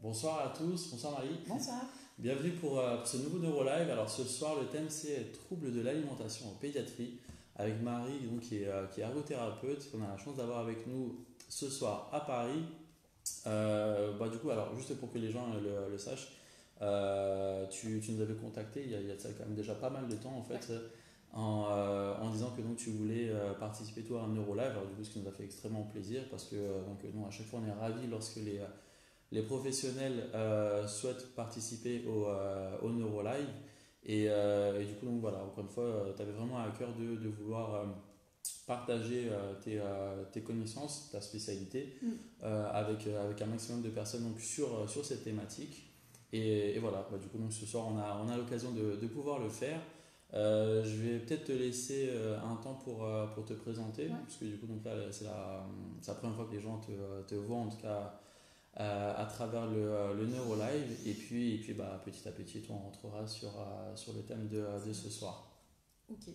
Bonsoir à tous, bonsoir Marie. Bonsoir. Bienvenue pour ce nouveau Neurolive. Alors ce soir le thème c'est troubles de l'alimentation en pédiatrie avec Marie donc, qui est ergothérapeute qu'on a la chance d'avoir avec nous ce soir à Paris. Du coup alors juste pour que les gens le sachent, tu nous avais contacté il y a ça quand même déjà pas mal de temps en fait. Ouais. En disant que donc tu voulais participer toi à un Neurolive, alors du coup ce qui nous a fait extrêmement plaisir parce que donc nous à chaque fois on est ravis lorsque les professionnels souhaitent participer au Neurolive. Et du coup, donc voilà, encore une fois, tu avais vraiment à cœur de vouloir partager tes connaissances, ta spécialité, avec un maximum de personnes donc, sur cette thématique. Et voilà, du coup, donc, ce soir, on a l'occasion de pouvoir le faire. Je vais peut-être te laisser un temps pour te présenter, Ouais. puisque du coup, donc, là, c'est la première fois que les gens te voient, en tout cas à travers le Neurolive. Et puis petit à petit, on rentrera sur le thème de ce soir. Ok.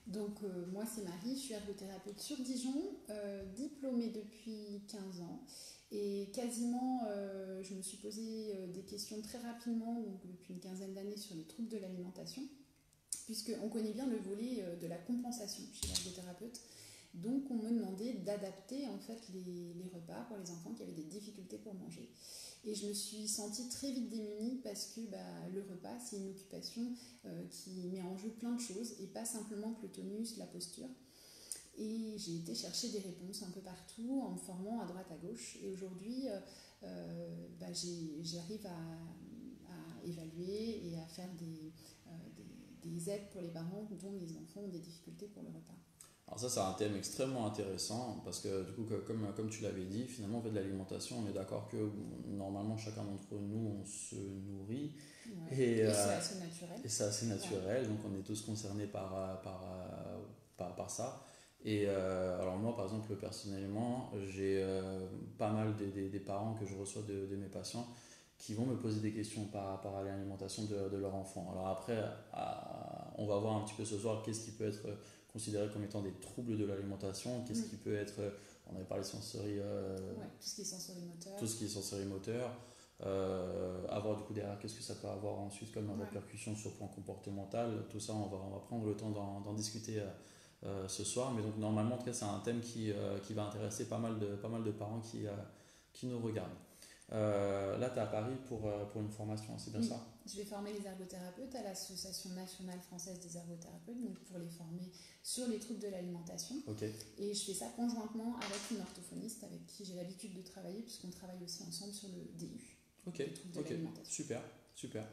Donc, moi, c'est Marie, je suis ergothérapeute sur Dijon, diplômée depuis 15 ans. Et quasiment, je me suis posé des questions très rapidement, donc depuis une quinzaine d'années, sur les troubles de l'alimentation, puisqu'on connaît bien le volet de la compensation chez l'ergothérapeute. Donc, on me demandait d'adapter en fait les repas pour les enfants qui avaient des difficultés pour manger. Et je me suis sentie très vite démunie parce que le repas, c'est une occupation qui met en jeu plein de choses et pas simplement que le tonus, la posture. Et j'ai été chercher des réponses un peu partout en me formant à droite à gauche. Et aujourd'hui, j'arrive à évaluer et à faire des aides pour les parents dont les enfants ont des difficultés pour le repas. Alors ça, c'est un thème extrêmement intéressant parce que du coup, comme tu l'avais dit, finalement, en fait, de l'alimentation, on est d'accord que normalement, chacun d'entre nous, on se nourrit. Ouais. Et, Et c'est assez naturel. et c'est assez naturel, donc on est tous concernés par ça. Et alors moi, par exemple, personnellement, j'ai pas mal des parents que je reçois de mes patients qui vont me poser des questions par rapport à l'alimentation de leur enfant. Alors après, on va voir un petit peu ce soir qu'est-ce qui peut être considéré comme étant des troubles de l'alimentation, qu'est-ce qui peut être, on avait parlé sensory, Ouais, tout ce qui est sensorimoteur. tout ce qui est sensorimoteur, avoir du coup derrière qu'est-ce que ça peut avoir ensuite comme répercussion sur le plan comportemental, tout ça on va prendre le temps d'en discuter ce soir, mais donc normalement en tout cas c'est un thème qui va intéresser pas mal de parents qui nous regardent. Là tu es à Paris pour une formation, c'est bien Oui. ça? Je vais former les ergothérapeutes à l'Association nationale française des ergothérapeutes, donc pour les former sur les troubles de l'alimentation. Ok, Et je fais ça conjointement avec une orthophoniste avec qui j'ai l'habitude de travailler, puisqu'on travaille aussi ensemble sur le DU, ok, les troubles de l'alimentation. super.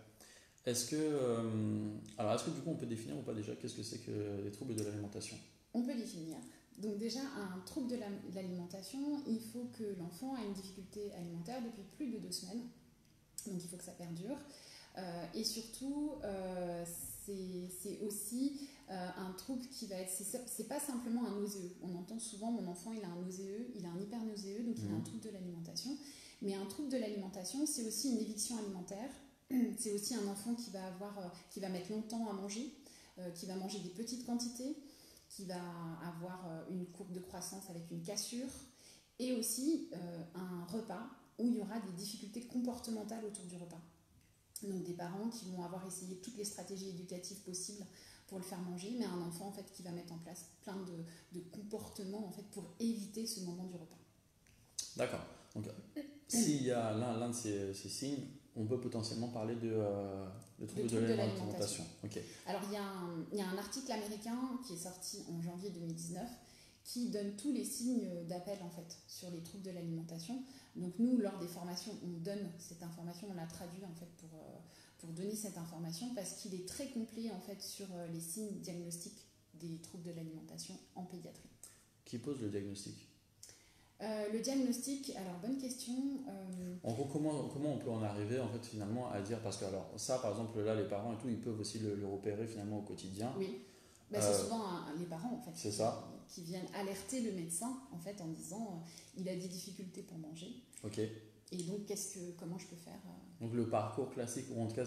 Est-ce que, est-ce que du coup on peut définir ou pas déjà qu'est-ce que c'est que les troubles de l'alimentation? On peut définir. Donc déjà, un trouble de l'alimentation, il faut que l'enfant ait une difficulté alimentaire depuis plus de 2 semaines. Donc il faut que ça perdure. Et surtout, c'est aussi un trouble qui va être... C'est pas simplement un nauséeux. On entend souvent, mon enfant, il a un nauséeux, il a un hypernausée, donc il a un trouble de l'alimentation. Mais un trouble de l'alimentation, c'est aussi une éviction alimentaire. C'est aussi un enfant qui va mettre longtemps à manger, qui va manger des petites quantités, qui va avoir une courbe de croissance avec une cassure, et aussi un repas où il y aura des difficultés comportementales autour du repas. Donc des parents qui vont avoir essayé toutes les stratégies éducatives possibles pour le faire manger, mais un enfant en fait, qui va mettre en place plein de comportements en fait, pour éviter ce moment du repas. D'accord. Donc, s'il y a l'un de ces signes, on peut potentiellement parler de troubles de l'alimentation. Okay. Alors, il y a un article américain qui est sorti en janvier 2019 qui donne tous les signes d'appel en fait, sur les troubles de l'alimentation. Donc, nous, lors des formations, on donne cette information, on la traduit en fait, pour donner cette information parce qu'il est très complet en fait, sur les signes diagnostiques des troubles de l'alimentation en pédiatrie. Qui pose le diagnostic? Le diagnostic, alors bonne question. En gros, comment on peut en arriver en fait finalement à dire, parce que alors ça par exemple là les parents et tout ils peuvent aussi le repérer finalement au quotidien. Oui, c'est souvent les parents en fait qui viennent alerter le médecin en fait en disant il a des difficultés pour manger. Ok. Et donc comment je peux faire Donc le parcours classique, ou en tout cas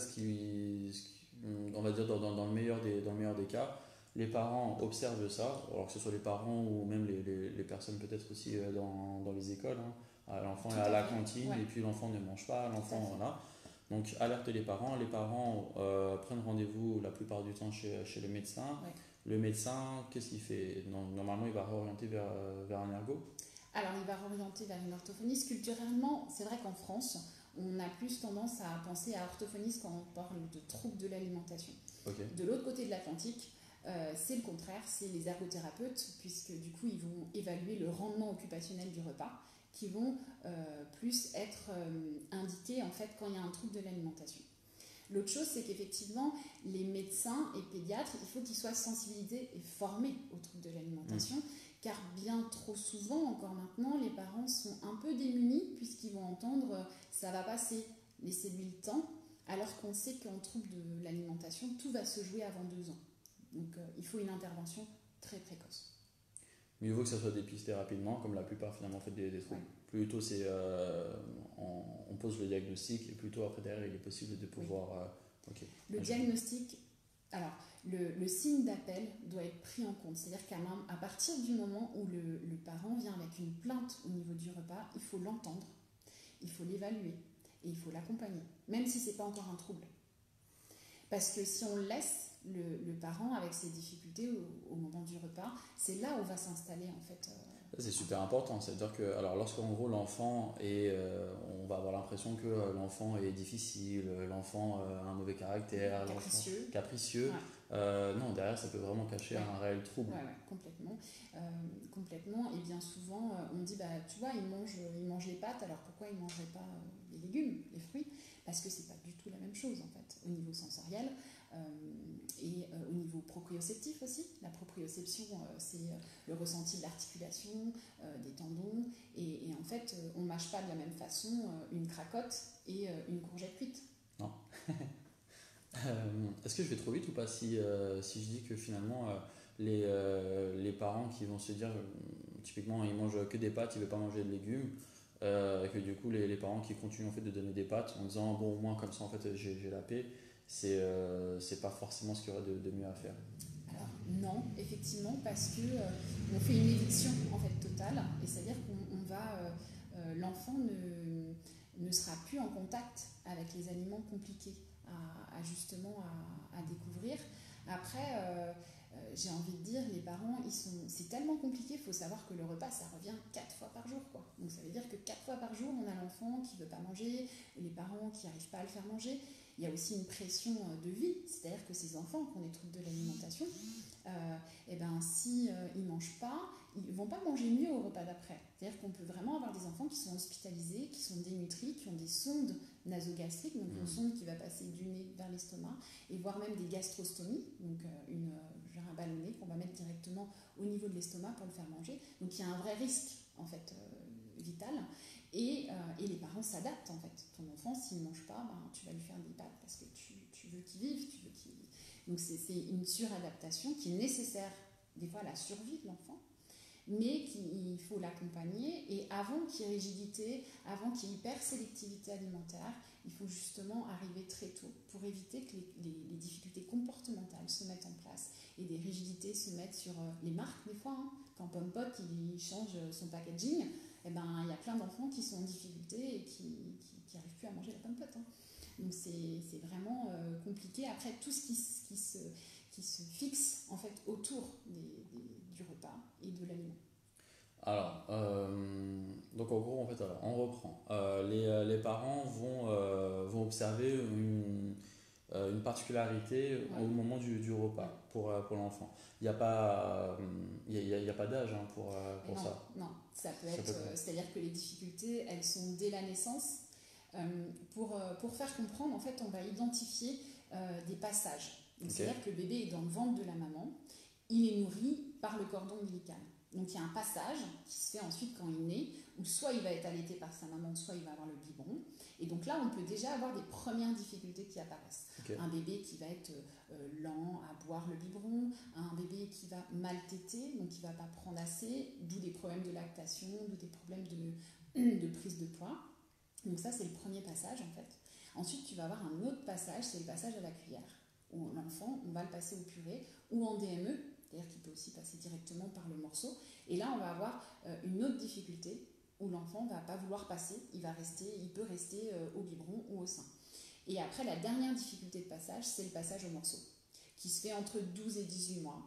on va dire dans le meilleur des cas, les parents observent ça, alors que ce soit les parents ou même les personnes peut-être aussi dans les écoles, hein, l'enfant Tout est à à la fait, cantine ouais. et puis l'enfant ne mange pas, Tout à l'enfant, fait. voilà. Donc alerte les parents prennent rendez-vous la plupart du temps chez le médecin. Ouais. Le médecin, qu'est-ce qu'il fait? Normalement, il va réorienter vers un ergo. Alors, il va orienter vers une orthophoniste. Culturellement, c'est vrai qu'en France, on a plus tendance à penser à orthophoniste quand on parle de troubles de l'alimentation. Ok. De l'autre côté de l'Atlantique, c'est le contraire, c'est les ergothérapeutes, puisque du coup, ils vont évaluer le rendement occupationnel du repas, qui vont plus être indiqués en fait quand il y a un trouble de l'alimentation. L'autre chose, c'est qu'effectivement, les médecins et pédiatres, il faut qu'ils soient sensibilisés et formés aux troubles de l'alimentation, car bien trop souvent, encore maintenant, les parents sont un peu démunis, puisqu'ils vont entendre ça va passer, laissez-lui le temps, alors qu'on sait qu'en trouble de l'alimentation, tout va se jouer avant 2 ans. Donc il faut une intervention très précoce. Mieux vaut que ça soit dépisté rapidement, comme la plupart finalement fait des troubles. Ouais. Plus tôt on pose le diagnostic, et plus tôt après derrière il est possible de pouvoir. Ok. Le diagnostic, alors le signe d'appel doit être pris en compte. C'est-à-dire qu'à partir du moment où le parent vient avec une plainte au niveau du repas, il faut l'entendre, il faut l'évaluer et il faut l'accompagner, même si ce n'est pas encore un trouble. Parce que si on laisse le parent avec ses difficultés au moment du repas, c'est là où va s'installer en fait. Ça, c'est super important, c'est-à-dire que alors lorsqu'en gros l'enfant on va avoir l'impression que l'enfant est difficile, l'enfant a un mauvais caractère, capricieux. Ouais. Non, derrière ça peut vraiment cacher un réel trouble. Ouais, complètement. Complètement. Et bien souvent, on dit, tu vois, il mange les pâtes, alors pourquoi il ne mangerait pas les légumes, les fruits? Parce que c'est pas du tout la même chose en fait, au niveau sensoriel et au niveau proprioceptif aussi. La proprioception, c'est le ressenti de l'articulation, des tendons, et en fait, on ne mâche pas de la même façon une cracotte et une courgette cuite. Non. Est-ce que je vais trop vite ou pas si je dis que finalement les parents qui vont se dire typiquement ils mangent que des pâtes, ils ne veulent pas manger de légumes, et que du coup les parents qui continuent en fait de donner des pâtes en disant bon au moins comme ça en fait j'ai la paix, c'est pas forcément ce qu'il y aurait de mieux à faire. Alors non, effectivement, parce que on fait une éviction en fait totale, et c'est-à-dire qu'on va l'enfant ne sera plus en contact avec les aliments compliqués justement à découvrir. Après, j'ai envie de dire, les parents, c'est tellement compliqué, il faut savoir que le repas, ça revient 4 fois par jour, quoi. Donc ça veut dire que 4 fois par jour, on a l'enfant qui ne veut pas manger, les parents qui n'arrivent pas à le faire manger. Il y a aussi une pression de vie, c'est-à-dire que ces enfants qui ont des troubles de l'alimentation, si ils ne mangent pas, ils ne vont pas manger mieux au repas d'après. C'est-à-dire qu'on peut vraiment avoir des enfants qui sont hospitalisés, qui sont dénutris, qui ont des sondes nasogastriques, donc une sonde qui va passer du nez vers l'estomac, et voire même des gastrostomies, donc un ballonnet qu'on va mettre directement au niveau de l'estomac pour le faire manger. Donc il y a un vrai risque en fait vital, et les parents s'adaptent en fait. Ton enfant, s'il ne mange pas, tu vas lui faire des pâtes parce que tu veux qu'il vive, donc c'est une suradaptation qui est nécessaire des fois à la survie de l'enfant, mais il faut l'accompagner, et avant qu'il y ait rigidité, avant qu'il y ait hypersélectivité alimentaire, il faut justement arriver très tôt pour éviter que les difficultés comportementales se mettent en place et des rigidités se mettent sur les marques des fois. Quand Pompot il change son packaging, il y a plein d'enfants qui sont en difficulté et qui n'arrivent plus à manger la Pompot. Donc c'est vraiment compliqué. Après, tout ce qui se fixe en fait autour du repas et de l'aliment. Alors, donc en gros, en fait, alors, on reprend. Les parents vont observer une particularité au moment du repas pour l'enfant. Il n'y a pas, y a pas d'âge pour non, ça. Non, ça peut être. C'est-à-dire que les difficultés, elles sont dès la naissance. Pour faire comprendre, en fait, on va identifier des passages. C'est-à-dire que le bébé est dans le ventre de la maman, il est nourri par le cordon ombilical. Donc il y a un passage qui se fait ensuite quand il naît, où soit il va être allaité par sa maman, soit il va avoir le biberon. Et donc là, on peut déjà avoir des premières difficultés qui apparaissent. Un bébé qui va être lent à boire le biberon, un bébé qui va mal téter, donc qui ne va pas prendre assez, d'où des problèmes de lactation, d'où des problèmes de prise de poids. Donc ça, c'est le premier passage en fait. Ensuite, tu vas avoir un autre passage, c'est le passage à la cuillère, où l'enfant, on va le passer au purée ou en DME, c'est-à-dire qu'il peut aussi passer directement par le morceau. Et là, on va avoir une autre difficulté où l'enfant ne va pas vouloir passer, il peut rester au biberon ou au sein. Et après, la dernière difficulté de passage, c'est le passage au morceau, qui se fait entre 12 et 18 mois.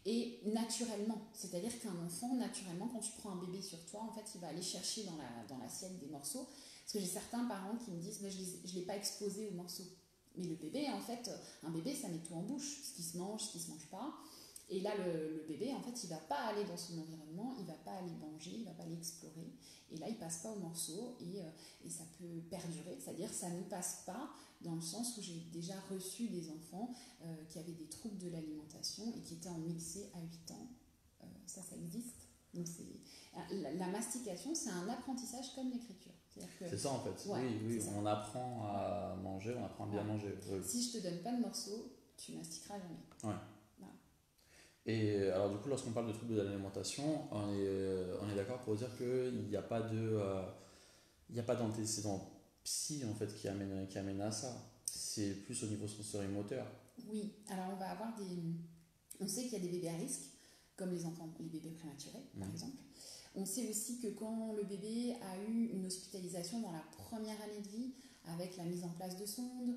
Et naturellement, c'est-à-dire qu'un enfant, naturellement, quand tu prends un bébé sur toi, en fait, il va aller chercher dans l'assiette des morceaux. Parce que j'ai certains parents qui me disent, mais je ne l'ai pas exposé aux morceaux. Mais le bébé, en fait, un bébé, ça met tout en bouche, ce qui se mange, ce qui ne se mange pas. Et là, le bébé, en fait, il ne va pas aller dans son environnement, il ne va pas aller manger, il ne va pas aller explorer. Et là, il ne passe pas au morceau et ça peut perdurer. C'est-à-dire que ça ne passe pas dans le sens où j'ai déjà reçu des enfants qui avaient des troubles de l'alimentation et qui étaient en mixé à 8 ans. Ça existe. Donc la mastication, c'est un apprentissage comme l'écriture. C'est ça en fait. Ouais, oui, on apprend à manger, on apprend à bien manger. Oui. Si je te donne pas de morceaux, tu mastiqueras jamais. Ouais. Voilà. Et alors du coup, lorsqu'on parle de troubles de l'alimentation, on est d'accord pour dire qu'il n'y a pas d'antécédent psy en fait qui amène à ça. C'est plus au niveau sensorimoteur. Oui, alors on va avoir on sait qu'il y a des bébés à risque, comme les bébés prématurés par exemple. On sait aussi que quand le bébé a eu une hospitalisation dans la première année de vie, avec la mise en place de sondes,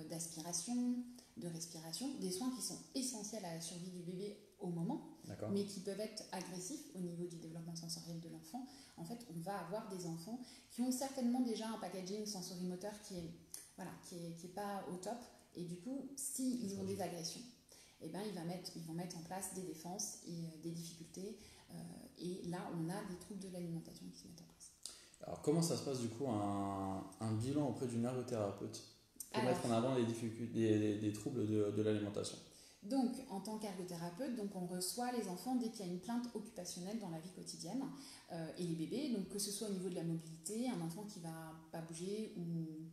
d'aspiration, de respiration, des soins qui sont essentiels à la survie du bébé au moment, mais qui peuvent être agressifs au niveau du développement sensoriel de l'enfant. En fait, on va avoir des enfants qui ont certainement déjà un packaging sensorimoteur qui est pas au top, et du coup, s'ils ont des agressions, eh ben, ils vont mettre en place des défenses et des difficultés. Et là, on a des troubles de l'alimentation qui se mettent en place. Alors, comment ça se passe du coup un bilan auprès d'une ergothérapeute pour mettre en avant les difficultés, des troubles de l'alimentation? Donc, en tant qu'ergothérapeute, on reçoit les enfants dès qu'il y a une plainte occupationnelle dans la vie quotidienne et les bébés, donc que ce soit au niveau de la mobilité, un enfant qui va pas bouger ou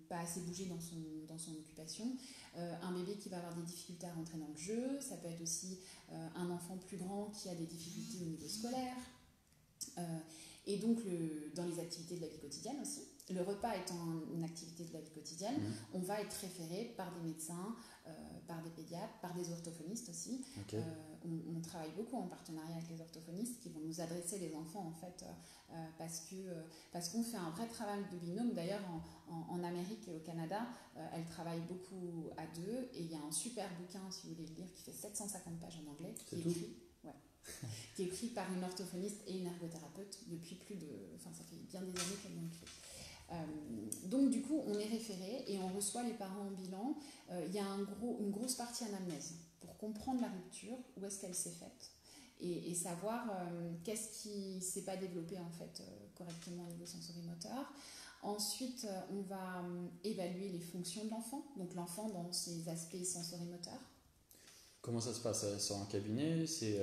pas assez bouger dans son occupation, un bébé qui va avoir des difficultés à rentrer dans le jeu, ça peut être aussi un enfant plus grand qui a des difficultés au niveau scolaire, et donc dans les activités de la vie quotidienne aussi. Le repas étant une activité de la vie quotidienne, on va être référé par des médecins, par des pédiatres, par des orthophonistes aussi. Okay. On travaille beaucoup en partenariat avec les orthophonistes qui vont nous adresser les enfants en fait, parce qu'on fait un vrai travail de binôme. D'ailleurs, en Amérique et au Canada, elles travaillent beaucoup à deux, et il y a un super bouquin, si vous voulez le lire, qui fait 750 pages en anglais, qui est écrit par une orthophoniste et une ergothérapeute depuis ça fait bien des années qu'elles l'ont écrit. Donc du coup on est référé et on reçoit les parents en bilan. Il y a une grosse partie anamnèse pour comprendre la rupture, où est-ce qu'elle s'est faite, et savoir qu'est-ce qui ne s'est pas développé en fait correctement au niveau sensorimoteur. Ensuite on va évaluer les fonctions de l'enfant, donc l'enfant dans ses aspects sensorimoteurs. Comment ça se passe? C'est en cabinet? C'est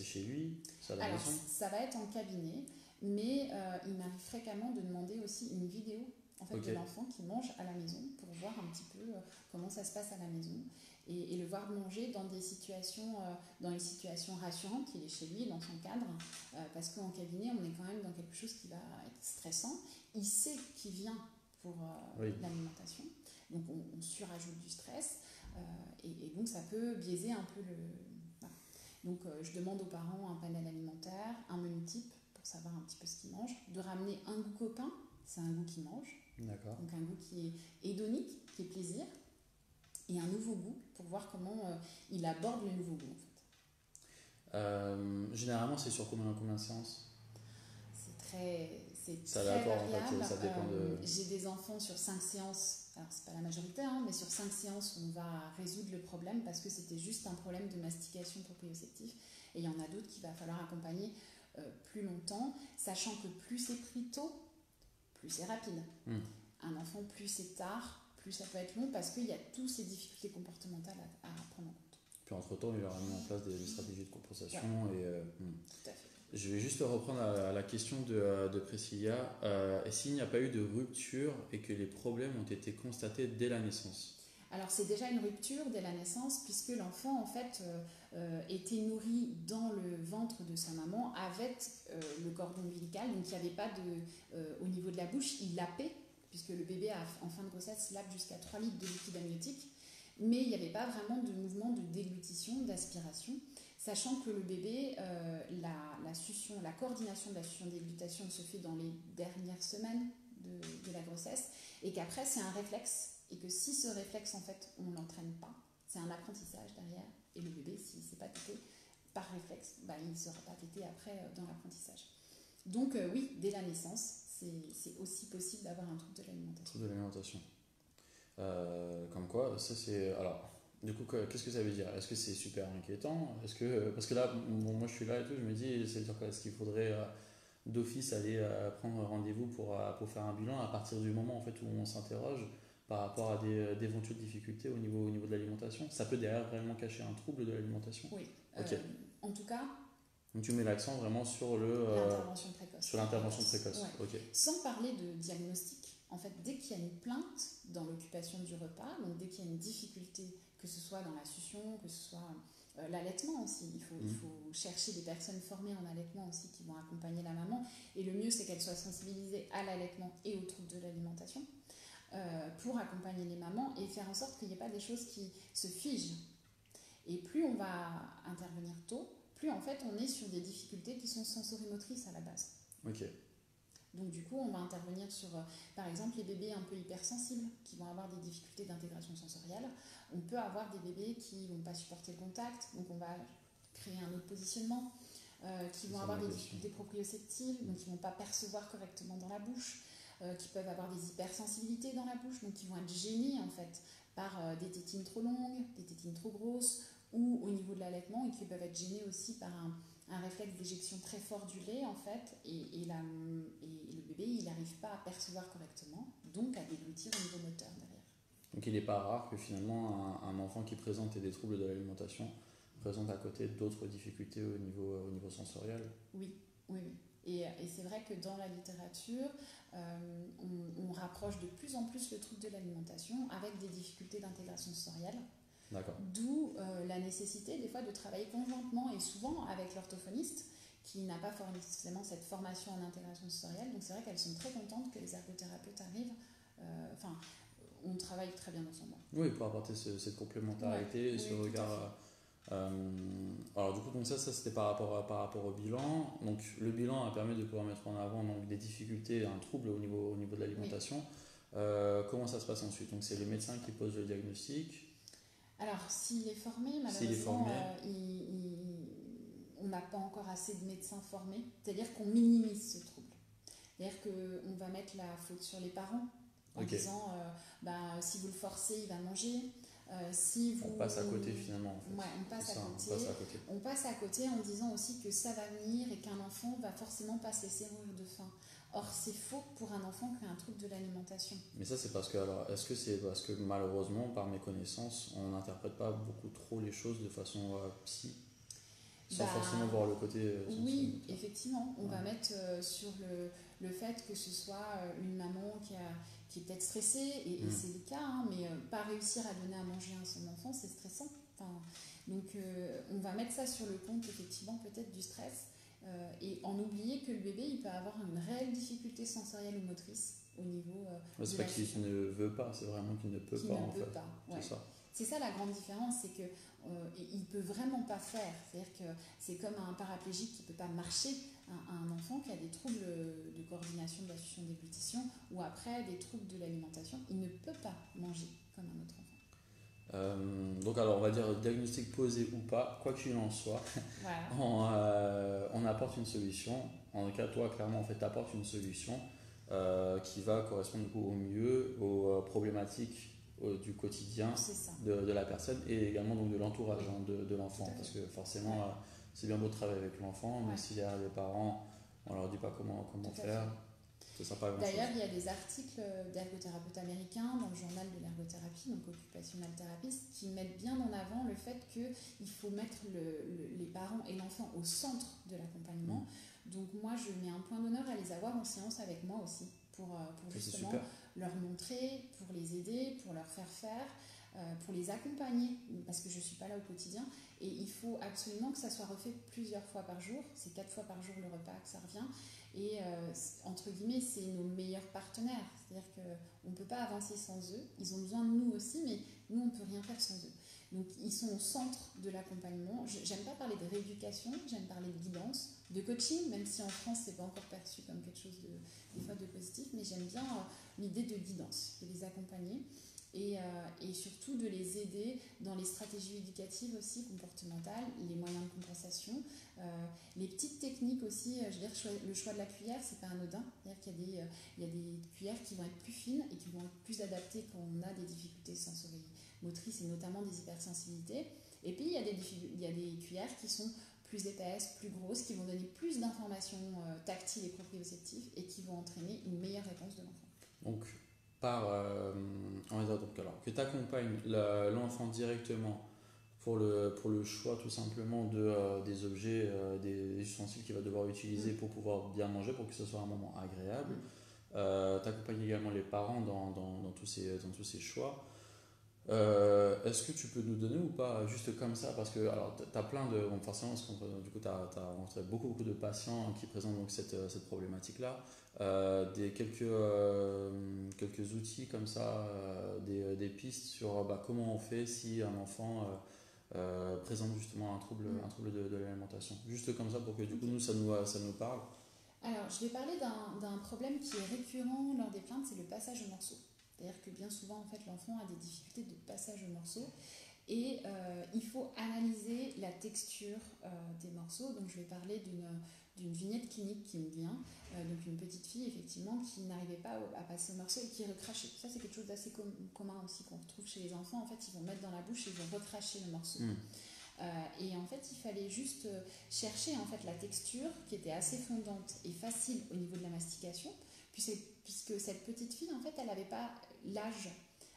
chez lui? C'est à la maison? Ça va être en cabinet. Mais il m'arrive fréquemment de demander aussi une vidéo en fait, de l'enfant qui mange à la maison, pour voir un petit peu comment ça se passe à la maison, et le voir manger dans une situation rassurante. Il est chez lui, dans son cadre, parce qu'en cabinet, on est quand même dans quelque chose qui va être stressant. Il sait qu'il vient pour l'alimentation, donc on surajoute du stress, et donc ça peut biaiser un peu voilà. Donc je demande aux parents un panel alimentaire, un menu type, pour savoir un petit peu ce qu'il mange, de ramener un goût copain, c'est un goût qui mange, donc un goût qui est hédonique, qui est plaisir, et un nouveau goût pour voir comment il aborde le nouveau goût en fait. Généralement, c'est sur combien de séances? C'est très variable. En fait, ça dépend J'ai des enfants sur 5 séances, alors c'est pas la majorité, mais sur 5 séances on va résoudre le problème parce que c'était juste un problème de mastication proprioceptif, et il y en a d'autres qu'il va falloir accompagner plus longtemps, sachant que plus c'est pris tôt, plus c'est rapide. Un enfant, plus c'est tard, plus ça peut être long, parce qu'il y a toutes ces difficultés comportementales à prendre en compte. Puis entre-temps, il aura mis en place des stratégies de compensation. Tout à fait. Je vais juste reprendre la question de Priscilla. Et s'il n'y a pas eu de rupture et que les problèmes ont été constatés dès la naissance? Alors c'est déjà une rupture dès la naissance, puisque l'enfant en fait était nourri dans le ventre de sa maman avec le cordon ombilical, donc il n'y avait pas au niveau de la bouche, il lapait, puisque le bébé en fin de grossesse lappe jusqu'à 3 litres de liquide amniotique, mais il n'y avait pas vraiment de mouvement de déglutition, d'aspiration. Sachant que le bébé, la coordination de la succion déglutation se fait dans les dernières semaines de la grossesse, et qu'après c'est un réflexe, et que si ce réflexe en fait on ne l'entraîne pas, c'est un apprentissage derrière, et le bébé s'il ne s'est pas tété par réflexe, il ne sera pas tété après dans l'apprentissage. Donc oui, dès la naissance, c'est aussi possible d'avoir un trouble de l'alimentation. Trouble de l'alimentation. Comme quoi, ça c'est... Alors, du coup, qu'est-ce que ça veut dire? Est-ce que c'est super inquiétant? Parce que là, moi je suis là et tout, je me dis, ça veut dire quoi? Est-ce qu'il faudrait d'office aller prendre rendez-vous pour faire un bilan à partir du moment en fait, où on s'interroge par rapport à d'éventuelles difficultés au niveau de l'alimentation? Ça peut derrière réellement cacher un trouble de l'alimentation? Oui. Ok. En tout cas... Donc tu mets l'accent vraiment sur l'intervention précoce. Sur l'intervention précoce. Ouais. Ok. Sans parler de diagnostic, en fait, dès qu'il y a une plainte dans l'occupation du repas, donc dès qu'il y a une difficulté, que ce soit dans la succion, que ce soit l'allaitement aussi, il faut chercher des personnes formées en allaitement aussi qui vont accompagner la maman. Et le mieux, c'est qu'elles soient sensibilisées à l'allaitement et aux troubles de l'alimentation pour accompagner les mamans et faire en sorte qu'il n'y ait pas des choses qui se figent. Et plus on va intervenir tôt, plus en fait on est sur des difficultés qui sont sensorimotrices à la base. Ok. Donc du coup on va intervenir sur par exemple les bébés un peu hypersensibles qui vont avoir des difficultés d'intégration sensorielle. On peut avoir des bébés qui ne vont pas supporter le contact, donc on va créer un autre positionnement, qui vont avoir des difficultés proprioceptives, donc qui ne vont pas percevoir correctement dans la bouche, qui peuvent avoir des hypersensibilités dans la bouche, donc qui vont être gênés en fait par des tétines trop longues, des tétines trop grosses, ou au niveau de l'allaitement, et qui peuvent être gênés aussi par un réflexe d'éjection très fort du lait en fait, et le bébé il n'arrive pas à percevoir correctement, donc à déglutir au niveau moteur derrière. Donc il n'est pas rare que finalement un enfant qui présente des troubles de l'alimentation présente à côté d'autres difficultés au niveau sensoriel. Oui. Et c'est vrai que dans la littérature, on rapproche de plus en plus le trouble de l'alimentation avec des difficultés d'intégration sensorielle. D'accord. D'où la nécessité des fois de travailler conjointement et souvent avec l'orthophoniste qui n'a pas forcément cette formation en intégration sensorielle. Donc c'est vrai qu'elles sont très contentes que les ergothérapeutes arrivent. On travaille très bien ensemble. Oui, pour apporter cette complémentarité et ce regard. Alors du coup, donc ça c'était par rapport au bilan. Donc le bilan a permis de pouvoir mettre en avant donc, des difficultés, un trouble au niveau de l'alimentation. Oui. Comment ça se passe ensuite? Donc c'est les médecins qui posent le diagnostic. Alors, s'il est formé, malheureusement, on n'a pas encore assez de médecins formés. C'est-à-dire qu'on minimise ce trouble. C'est-à-dire qu'on va mettre la faute sur les parents en disant si vous le forcez, il va manger. On passe à côté finalement. En fait. Ouais, on passe à côté en disant aussi que ça va venir et qu'un enfant va forcément pas se laisser mourir de faim. Or, c'est faux pour un enfant qui a un trouble de l'alimentation. Mais ça, c'est parce que, est-ce que c'est parce que malheureusement, par mes connaissances, on n'interprète pas beaucoup trop les choses de façon psy, sans forcément voir le côté... oui, effectivement. On va mettre sur le fait que ce soit une maman qui est peut-être stressée, et c'est le cas, mais pas réussir à donner à manger à son enfant, c'est stressant. Donc, on va mettre ça sur le compte, effectivement, peut-être du stress. Et en oublier que le bébé il peut avoir une réelle difficulté sensorielle ou motrice au niveau c'est pas qu'il ne veut pas, c'est vraiment qu'il ne peut pas en fait. Ouais. C'est ça la grande différence, c'est que il peut vraiment pas faire. C'est-à-dire que c'est comme un paraplégique qui peut pas marcher, un enfant qui a des troubles de coordination de la succion déglutition ou après des troubles de l'alimentation, il ne peut pas manger comme un autre enfant. Donc alors on va dire diagnostic posé ou pas, quoi qu'il en soit, voilà. on apporte une solution. En tout cas toi clairement en fait apportes une solution qui va correspondre du coup, au mieux aux problématiques du quotidien de la personne et également donc, de l'entourage de l'enfant, parce que forcément c'est bien beau de travailler avec l'enfant, mais si derrière les parents on leur dit pas comment faire. D'ailleurs, il y a des articles d'ergothérapeutes américains dans le journal de l'ergothérapie, donc Occupational Therapist, qui mettent bien en avant le fait qu'il faut mettre les parents et l'enfant au centre de l'accompagnement. Donc moi, je mets un point d'honneur à les avoir en séance avec moi aussi, pour justement leur montrer, pour les aider, pour leur faire faire, pour les accompagner, parce que je ne suis pas là au quotidien. Et il faut absolument que ça soit refait plusieurs fois par jour. C'est 4 fois par jour le repas que ça revient. Et entre guillemets, c'est nos meilleurs partenaires. C'est-à-dire qu'on ne peut pas avancer sans eux. Ils ont besoin de nous aussi, mais nous, on ne peut rien faire sans eux. Donc ils sont au centre de l'accompagnement. J'aime pas parler de rééducation, j'aime parler de guidance, de coaching, même si en France c'est pas encore perçu comme quelque chose des fois de positif, mais j'aime bien l'idée de guidance, de les accompagner et surtout de les aider dans les stratégies éducatives aussi, comportementales, les moyens de compensation, les petites techniques aussi. Je veux dire, le choix de la cuillère, c'est pas anodin. C'est-à-dire qu'il y a des cuillères qui vont être plus fines et qui vont être plus adaptées quand on a des difficultés sensorimotrices et notamment des hypersensibilités. Et puis il y a des cuillères qui sont plus épaisses, plus grosses, qui vont donner plus d'informations tactiles et proprioceptives et qui vont entraîner une meilleure réponse de l'enfant. Donc, alors, que tu accompagnes l'enfant directement pour le choix tout simplement des objets, des ustensiles qu'il va devoir utiliser pour pouvoir bien manger, pour que ce soit un moment agréable. Tu accompagnes également les parents dans tous ces choix. Est-ce que tu peux nous donner ou pas, juste comme ça, parce que tu as plein de. Bon, forcément, du coup, tu as rencontré beaucoup de patients qui présentent donc cette problématique-là. Quelques outils comme ça, des pistes sur comment on fait si un enfant présente justement un trouble de l'alimentation. Juste comme ça pour que du coup, nous, ça nous parle. Alors, je vais parler d'un problème qui est récurrent lors des plaintes, c'est le passage au morceau. C'est-à-dire que bien souvent, en fait, l'enfant a des difficultés de passage au morceau et il faut analyser la texture des morceaux. Donc, je vais parler d'une vignette clinique qui me vient. Donc, une petite fille, effectivement, qui n'arrivait pas à passer au morceau et qui recrachait. Ça, c'est quelque chose d'assez commun aussi qu'on retrouve chez les enfants. En fait, ils vont mettre dans la bouche et ils vont recracher le morceau. Et en fait, il fallait juste chercher en fait, la texture qui était assez fondante et facile au niveau de la mastication, puisque cette petite fille, en fait, elle n'avait pas l'âge,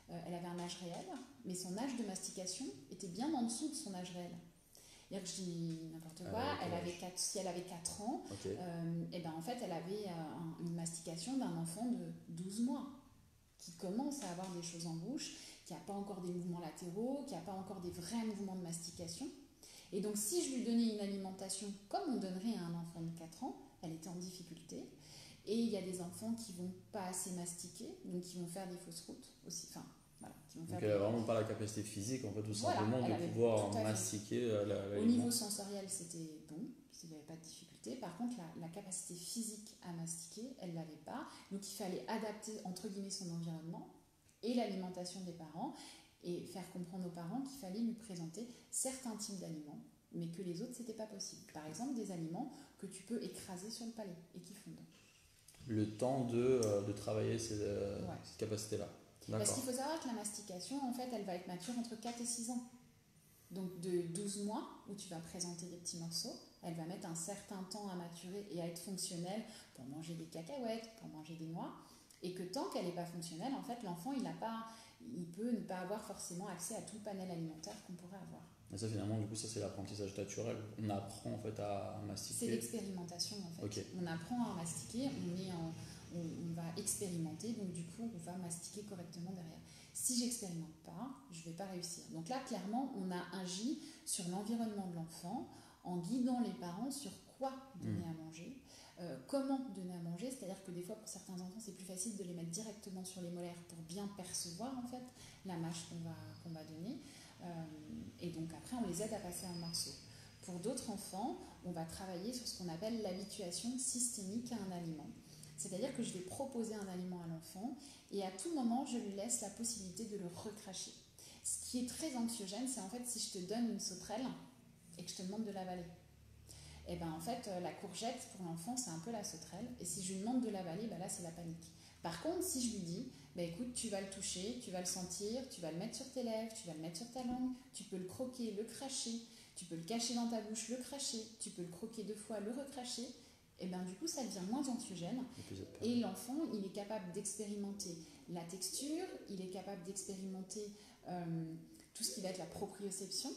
elle avait un âge réel, mais son âge de mastication était bien en dessous de son âge réel. C'est-à-dire que je dis n'importe quoi, si elle avait 4 ans, et ben en fait, elle avait une mastication d'un enfant de 12 mois qui commence à avoir des choses en bouche, qui n'a pas encore des mouvements latéraux, qui n'a pas encore des vrais mouvements de mastication. Et donc, si je lui donnais une alimentation comme on donnerait à un enfant de 4 ans, elle était en difficulté. Et il y a des enfants qui ne vont pas assez mastiquer, donc qui vont faire des fausses routes aussi. Enfin, voilà, donc elle n'a vraiment pas la capacité physique, en fait, tout simplement, de pouvoir mastiquer l'aliment. Au niveau sensoriel, c'était bon, il n'y avait pas de difficulté. Par contre, la capacité physique à mastiquer, elle ne l'avait pas. Donc, il fallait adapter, entre guillemets, son environnement et l'alimentation des parents et faire comprendre aux parents qu'il fallait lui présenter certains types d'aliments, mais que les autres, c'était pas possible. Par exemple, des aliments que tu peux écraser sur le palais et qui fondent. Le temps de travailler cette capacité-là. Parce qu'il faut savoir que la mastication, en fait, elle va être mature entre 4 et 6 ans. Donc de 12 mois, où tu vas présenter des petits morceaux, elle va mettre un certain temps à maturer et à être fonctionnelle pour manger des cacahuètes, pour manger des noix. Et que tant qu'elle n'est pas fonctionnelle, en fait, l'enfant, il peut ne pas avoir forcément accès à tout le panel alimentaire qu'on pourrait avoir. Et ça, finalement, du coup, ça, c'est l'apprentissage naturel. On apprend, en fait, à mastiquer. C'est l'expérimentation, en fait. Okay. On apprend à mastiquer, on va expérimenter, donc du coup, on va mastiquer correctement derrière. Si j'expérimente pas, je ne vais pas réussir. Donc là, clairement, on a agi sur l'environnement de l'enfant en guidant les parents sur quoi donner à manger, comment donner à manger. C'est-à-dire que des fois, pour certains enfants, c'est plus facile de les mettre directement sur les molaires pour bien percevoir en fait la mâche qu'on va donner. Et donc après, on les aide à passer un morceau. Pour d'autres enfants, on va travailler sur ce qu'on appelle l'habituation systémique à un aliment. C'est-à-dire que je vais proposer un aliment à l'enfant et à tout moment, je lui laisse la possibilité de le recracher. Ce qui est très anxiogène, c'est en fait si je te donne une sauterelle et que je te demande de l'avaler. Et ben en fait, la courgette pour l'enfant, c'est un peu la sauterelle. Et si je lui demande de l'avaler, ben là, c'est la panique. Par contre, si je lui dis, ben écoute, tu vas le toucher, tu vas le sentir, tu vas le mettre sur tes lèvres, tu vas le mettre sur ta langue, tu peux le croquer, le cracher, tu peux le cacher dans ta bouche, le cracher, tu peux le croquer 2 fois, le recracher. Et bien du coup ça devient moins anxiogène et l'enfant il est capable d'expérimenter la texture, il est capable d'expérimenter tout ce qui va être la proprioception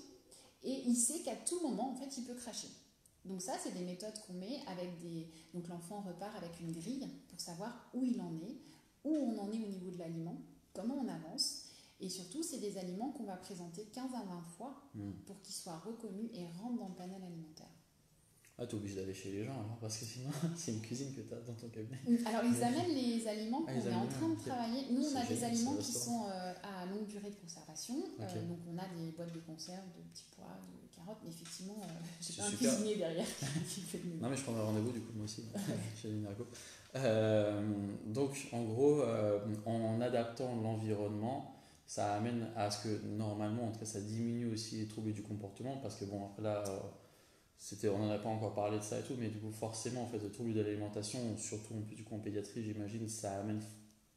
et il sait qu'à tout moment en fait il peut cracher. Donc ça c'est des méthodes qu'on met avec donc l'enfant repart avec une grille pour savoir où il en est, où on en est au niveau de l'aliment, comment on avance et surtout c'est des aliments qu'on va présenter 15 à 20 fois pour qu'ils soient reconnus et rentrent dans le panel alimentaire. Ah, t'es obligé d'aller chez les gens alors, parce que sinon, c'est une cuisine que t'as dans ton cabinet. Alors, ils amènent les aliments qu'on Les est en aliments, train de ok. travailler. Nous, on C'est a des génial, c'est aliments le qui restaurant. sont à longue durée de conservation. Ok, Donc, on a des boîtes de conserve de petits pois, de carottes. Mais effectivement, j'ai c'est pas un super. cuisinier derrière qui fait le Non, menu. mais je prendrai rendez-vous du coup, moi aussi, chez Minarco. Donc, en gros, en adaptant l'environnement, ça amène à ce que normalement, en tout cas, ça diminue aussi les troubles du comportement, parce que bon, après là, on n'en a pas encore parlé de ça et tout, mais du coup, forcément, en fait, le trouble de l'alimentation, surtout du coup, en pédiatrie, j'imagine, ça amène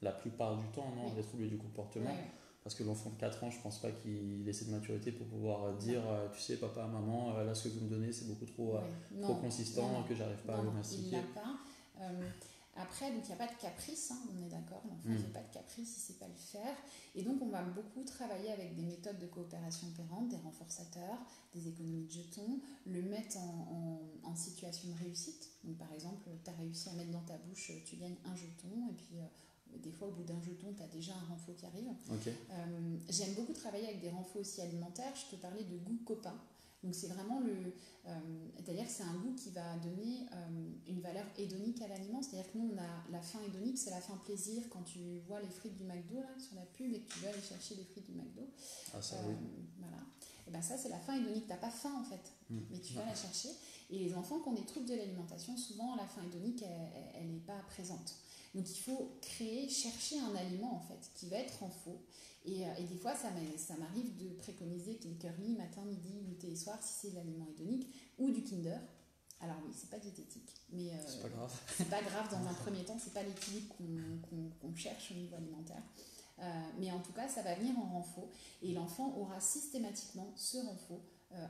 la plupart du temps, non, Oui. les troubles du Ouais, comportement. ouais. Parce que l'enfant de 4 ans, je pense pas qu'il ait cette maturité pour pouvoir Non. dire, tu sais, papa, maman, là, ce que vous me donnez, c'est beaucoup trop, Ouais. trop Non, consistant, non, que j'arrive pas à non, le non, il mastiquer. l'a pas. Euh, Après, donc il n'y a pas de caprice, hein, on est d'accord, l'enfant ne fait pas de caprice, il ne sait pas le faire. Et donc on va beaucoup travailler avec des méthodes de coopération opérante, des renforçateurs, des économies de jetons, le mettre en situation de réussite. Donc par exemple, tu as réussi à mettre dans ta bouche, tu gagnes un jeton, et puis des fois au bout d'un jeton, tu as déjà un renfort qui arrive. Ok. J'aime beaucoup travailler avec des renforts aussi alimentaires, je peux parler de goût copain. Donc c'est vraiment c'est-à-dire que c'est un goût qui va donner une valeur hédonique à l'aliment. C'est-à-dire que nous, on a la faim hédonique, c'est la faim plaisir. Quand tu vois les frites du McDo là, sur la pub et que tu veux aller chercher les frites du McDo, Ah, ça oui. voilà. Et ben ça, c'est la faim hédonique. Tu n'as pas faim en fait, mais tu vas la chercher. Et les enfants qui ont des troubles de l'alimentation, souvent la faim hédonique, elle n'est pas présente. Donc il faut chercher un aliment en fait qui va être en faux. Et des fois, ça m'arrive de préconiser des curly matin, midi, goûter et soir si c'est l'aliment hédonique ou du Kinder. Alors oui, c'est pas diététique, mais C'est pas grave. c'est pas grave dans un premier temps, c'est pas l'équilibre qu'on cherche au niveau alimentaire. Mais en tout cas, ça va venir en renfort et l'enfant aura systématiquement ce renfort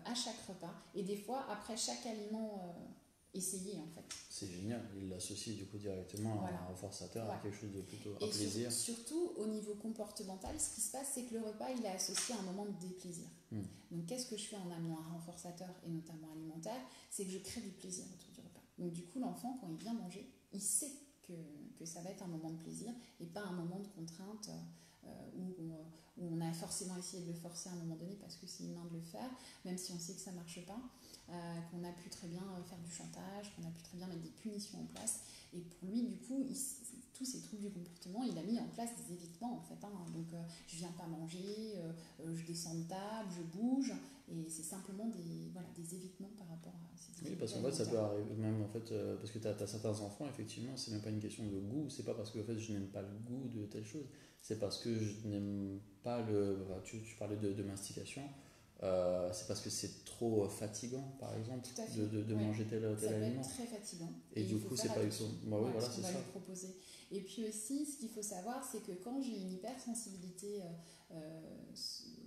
à chaque repas et des fois après chaque aliment essayé en fait. C'est génial, il l'associe du coup directement Voilà. à un renforçateur, à Ouais. quelque chose de plutôt un Et plaisir. surtout au niveau comportemental, ce qui se passe, c'est que le repas il est associé à un moment de déplaisir. Donc qu'est-ce que je fais en amenant un renforçateur et notamment alimentaire? C'est que je crée du plaisir autour du repas. Donc du coup, l'enfant, quand il vient manger, il sait que ça va être un moment de plaisir et pas un moment de contrainte où on a forcément essayé de le forcer à un moment donné parce que c'est humain de le faire, même si on sait que ça ne marche pas, qu'on a pu très bien faire du chantage, qu'on a pu très bien mettre des punitions en place. Et pour lui, du coup, tous ces troubles du comportement, il a mis en place des évitements en fait. Donc, je viens pas manger, je descends de table, je bouge, et c'est simplement des évitements par rapport à ces Oui, difficultés parce qu'en fait, ça peut alimentaires. arriver même en fait, parce que tu as certains enfants, effectivement, c'est même pas une question de goût, c'est pas parce que en fait, je n'aime pas le goût de telle chose, c'est parce que je n'aime pas tu parlais de mastication, c'est parce que c'est trop fatigant, par exemple, Tout à fait. de Ouais. manger tel Ça peut aliment. être très fatigant. Et il du faut coup, faire c'est pas du tout. attention Bah oui, voilà, ce qu'on c'est va ça. lui proposer. Et puis aussi, ce qu'il faut savoir, c'est que quand j'ai une hypersensibilité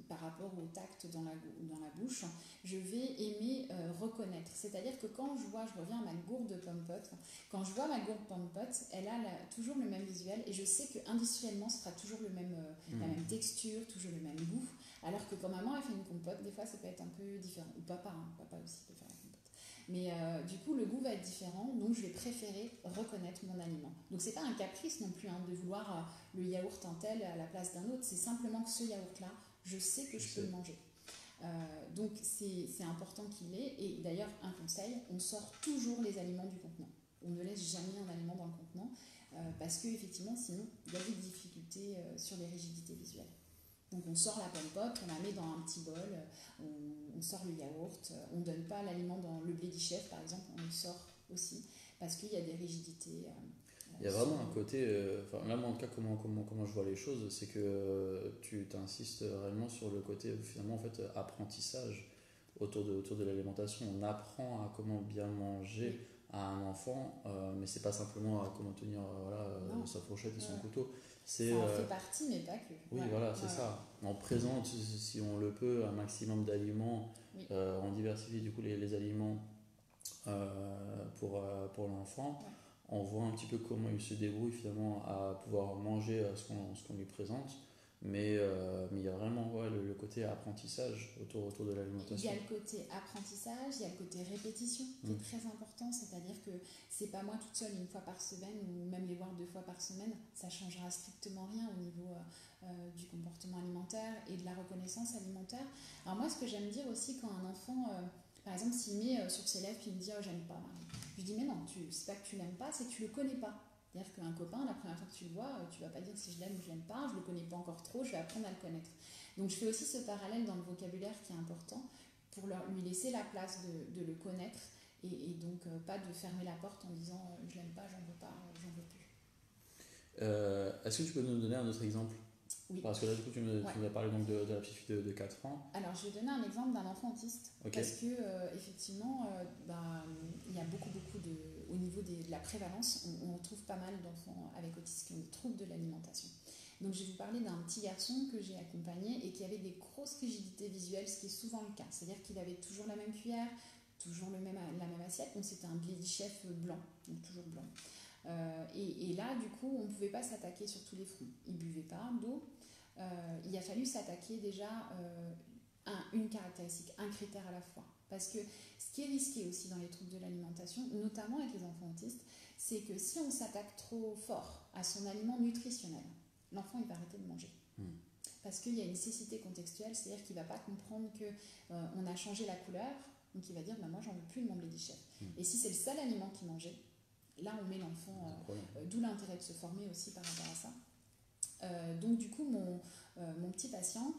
par rapport au tact dans la bouche, je vais aimer reconnaître. C'est-à-dire que quand je reviens à ma gourde Pom'Pot, quand je vois ma gourde Pom'Pot, elle a toujours le même visuel et je sais qu'industriellement, ce sera toujours la même texture, toujours le même goût. Alors que quand maman a fait une compote, des fois ça peut être un peu différent. Ou papa, papa aussi peut faire la compote. Mais du coup, le goût va être différent, donc je vais préférer reconnaître mon aliment. Donc c'est pas un caprice non plus de vouloir le yaourt en tel à la place d'un autre, c'est simplement que ce yaourt-là, je sais que je peux le manger. Donc c'est important qu'il l'ait. Et d'ailleurs, un conseil, on sort toujours les aliments du contenant. On ne laisse jamais un aliment dans le contenant parce qu'effectivement, sinon, il y a des difficultés sur les rigidités visuelles. Donc on sort la Pom'Pot, on la met dans un petit bol, on sort le yaourt, on ne donne pas l'aliment dans le blé d'Ichef par exemple, on le sort aussi parce qu'il y a des rigidités. Il y a vraiment un côté, là moi en tout cas comment je vois les choses, c'est que tu t'insistes réellement sur le côté finalement en fait apprentissage autour de l'alimentation. On apprend à comment bien manger à un enfant, mais c'est pas simplement à comment tenir sa fourchette et son couteau. Ça en fait partie, mais pas que. Oui, voilà, c'est ça. On présente, si on le peut, un maximum d'aliments. On diversifie du coup les aliments pour l'enfant. Ouais. On voit un petit peu comment il se débrouille finalement à pouvoir manger ce qu'on lui présente. Mais il y a vraiment le côté apprentissage autour de l'alimentation. Il y a le côté apprentissage, il y a le côté répétition qui est très important, c'est-à-dire que c'est pas moi toute seule une fois par semaine ou même les voir 2 fois par semaine, ça changera strictement rien au niveau du comportement alimentaire et de la reconnaissance alimentaire. Alors moi ce que j'aime dire aussi quand un enfant Par exemple, s'il met sur ses lèvres puis il me dit « oh, j'aime pas Marie », je lui dis « mais non, c'est pas que tu l'aimes pas, c'est que tu le connais pas ». C'est-à-dire qu'un copain, la première fois que tu le vois, tu vas pas dire si je l'aime ou je l'aime pas, je le connais pas encore trop, je vais apprendre à le connaître. Donc je fais aussi ce parallèle dans le vocabulaire qui est important pour lui laisser la place de le connaître et donc pas de fermer la porte en disant je l'aime pas, j'en veux pas, j'en veux plus. Est-ce que tu peux nous donner un autre exemple? Oui. Parce que là, du coup, tu nous as parlé donc de la petite fille de 4 ans. Alors, je vais donner un exemple d'un enfant autiste. Okay. Parce que, effectivement, il y a beaucoup au niveau de la prévalence, on trouve pas mal d'enfants avec autisme qui ont des troubles de l'alimentation. Donc, je vais vous parler d'un petit garçon que j'ai accompagné et qui avait des grosses rigidités visuelles, ce qui est souvent le cas. C'est-à-dire qu'il avait toujours la même cuillère, toujours la même assiette. Donc, c'était un Lady Chef blanc, donc toujours blanc. Et là, du coup, on ne pouvait pas s'attaquer sur tous les fronts. Il ne buvait pas d'eau. Il a fallu s'attaquer déjà une caractéristique, un critère à la fois. Parce que ce qui est risqué aussi dans les troubles de l'alimentation, notamment avec les enfants autistes, c'est que si on s'attaque trop fort à son aliment nutritionnel, l'enfant il va arrêter de manger. Parce qu'il y a une cécité contextuelle, c'est-à-dire qu'il ne va pas comprendre qu'on a changé la couleur, donc il va dire moi j'en veux plus de mon Lady Chef. Et si c'est le seul aliment qu'il mangeait, là on met l'enfant, d'où l'intérêt de se former aussi par rapport à ça. Donc du coup mon petit patient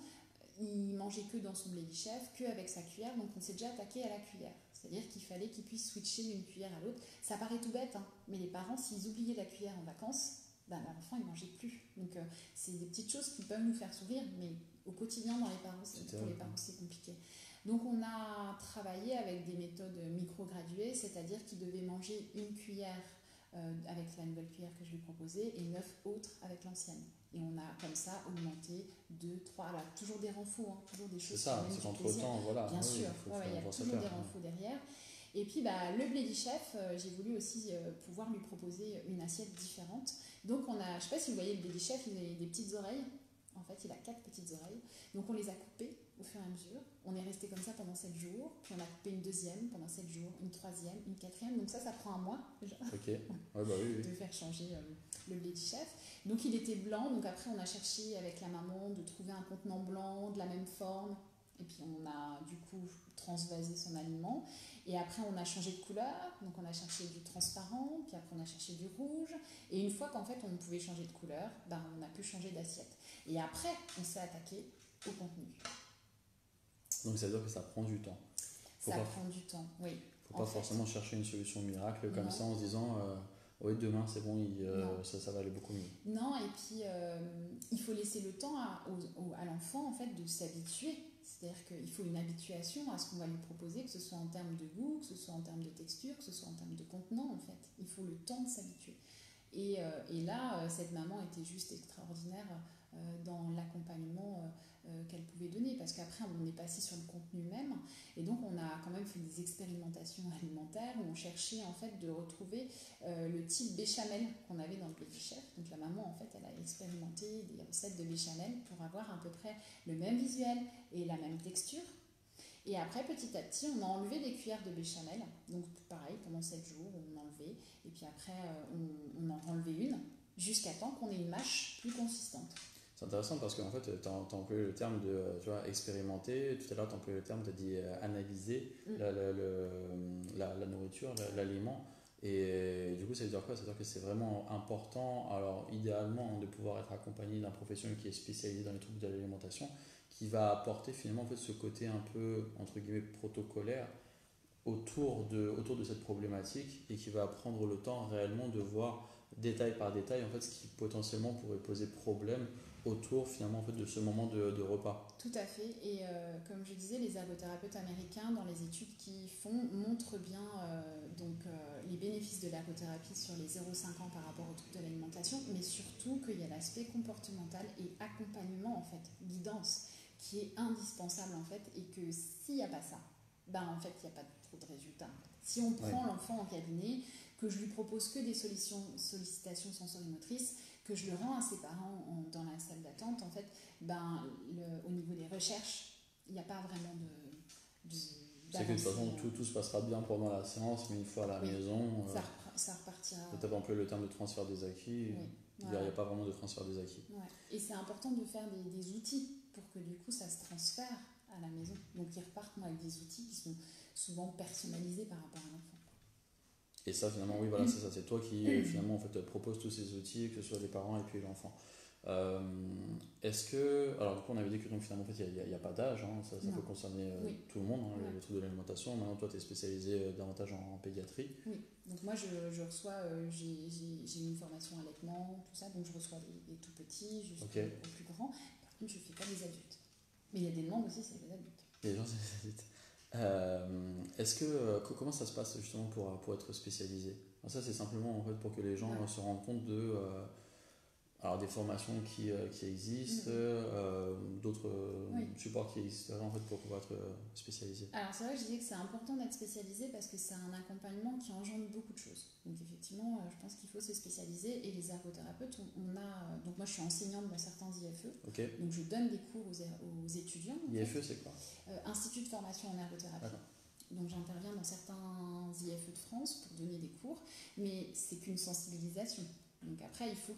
il mangeait que dans son Lady Chef, que avec sa cuillère, donc on s'est déjà attaqué à la cuillère, c'est-à-dire qu'il fallait qu'il puisse switcher d'une cuillère à l'autre. Ça paraît tout bête, hein, mais les parents s'ils oubliaient la cuillère en vacances, l'enfant il mangeait plus. Donc c'est des petites choses qui peuvent nous faire sourire, mais au quotidien pour les parents c'est compliqué. Donc on a travaillé avec des méthodes micro-graduées, c'est-à-dire qu'il devait manger une cuillère avec la nouvelle cuillère que je lui proposais et 9 autres avec l'ancienne. Et on a comme ça augmenté 2, 3, alors toujours des renforts, hein, toujours des choses. C'est ça, c'est qu'entre-temps, voilà. Bien sûr, il y a toujours des renforts derrière. Et puis le Lady Chef, j'ai voulu aussi pouvoir lui proposer une assiette différente. Donc on a, je ne sais pas si vous voyez le Lady Chef, il a des petites oreilles. En fait, il a 4 petites oreilles. Donc on les a coupées au fur et à mesure. On est resté comme ça pendant 7 jours. Puis on a coupé une deuxième pendant 7 jours, une troisième, une quatrième. Donc ça prend un mois déjà. Ok, oui. De faire changer le Lady Chef. Donc il était blanc. Donc après, on a cherché avec la maman de trouver un contenant blanc de la même forme. Et puis on a du coup transvasé son aliment. Et après, on a changé de couleur. Donc on a cherché du transparent. Puis après, on a cherché du rouge. Et une fois qu'en fait, on pouvait changer de couleur, on a pu changer d'assiette. Et après, on s'est attaqué au contenu. Donc ça veut dire que ça prend du temps. Prend du temps, oui. Il ne faut pas forcément chercher une solution miracle comme ça en se disant oui, demain c'est bon, ça va aller beaucoup mieux. Non, et puis il faut laisser le temps à l'enfant en fait, de s'habituer. C'est-à-dire qu'il faut une habituation à ce qu'on va lui proposer, que ce soit en termes de goût, que ce soit en termes de texture, que ce soit en termes de contenant en fait. Il faut le temps de s'habituer. Et là, cette maman était juste extraordinaire dans l'accompagnement qu'elle pouvait donner, parce qu'après on est passé sur le contenu même, et donc on a quand même fait des expérimentations alimentaires où on cherchait en fait de retrouver le type béchamel qu'on avait dans le Lady Chef. Donc la maman en fait elle a expérimenté des recettes de béchamel pour avoir à peu près le même visuel et la même texture. Et après, petit à petit, on a enlevé des cuillères de béchamel. Donc, pareil, pendant 7 jours, on enlevait. Et puis après, on en enlevait une, jusqu'à temps qu'on ait une mâche plus consistante. C'est intéressant parce qu'en fait, tu as employé le terme de expérimenter. Tout à l'heure, tu as employé le terme, tu as dit analyser la nourriture, l'aliment. Et du coup, ça veut dire quoi? Ça veut dire que c'est vraiment important, alors idéalement, de pouvoir être accompagné d'un professionnel qui est spécialisé dans les troubles de l'alimentation, qui va apporter finalement en fait, ce côté un peu, entre guillemets, protocolaire autour de cette problématique et qui va prendre le temps réellement de voir détail par détail en fait, ce qui potentiellement pourrait poser problème autour finalement en fait, de ce moment de repas. Tout à fait, et comme je disais, les ergothérapeutes américains dans les études qu'ils font montrent bien les bénéfices de l'ergothérapie sur les 0,5 ans par rapport aux troubles de l'alimentation, mais surtout qu'il y a l'aspect comportemental et accompagnement en fait, guidance, qui est indispensable en fait, et que s'il n'y a pas ça, en fait il n'y a pas trop de résultats. Si on prend l'enfant en cabinet, que je lui propose que des sollicitations sensorimotrices, que je le rends à ses parents dans la salle d'attente, en fait, au niveau des recherches, il n'y a pas vraiment c'est que de toute façon, tout se passera bien pendant la séance, mais une fois à la maison, ça repartira. Tu as employé le terme de transfert des acquis, il n'y a pas vraiment de transfert des acquis. Ouais. Et c'est important de faire des outils pour que du coup ça se transfère à la maison. Donc ils repartent avec des outils qui sont souvent personnalisés par rapport à l'enfant. Et ça, finalement, oui, voilà, c'est ça. C'est toi qui, finalement, en fait, propose tous ces outils, que ce soit les parents et puis l'enfant. Est-ce que... Alors, du coup, on avait dit que donc, finalement, en fait, il n'y a pas d'âge. Hein, ça peut concerner tout le monde, Ouais. le truc de l'alimentation. Maintenant, toi, tu es spécialisé davantage en pédiatrie. Oui. Donc moi, je reçois... j'ai une formation allaitement, tout ça. Donc je reçois les tout petits jusqu'aux plus grands. Par contre, je ne fais pas des adultes. Mais il y a des demandes aussi, c'est les adultes. Les gens, c'est vite. Est-ce comment ça se passe justement pour être spécialisé? Alors ça, c'est simplement en fait pour que les gens se rendent compte de alors des formations qui existent, d'autres supports qui existent en fait pour pouvoir être spécialisé. Alors c'est vrai que je disais que c'est important d'être spécialisé parce que c'est un accompagnement qui engendre beaucoup de choses. Donc effectivement, je pense qu'il faut se spécialiser et les ergothérapeutes, donc moi je suis enseignante dans certains IFE, donc je donne des cours aux étudiants. IFE c'est quoi? Institut de formation en ergothérapie. D'accord. Donc j'interviens dans certains IFE de France pour donner des cours, mais c'est qu'une sensibilisation. Donc après, il faut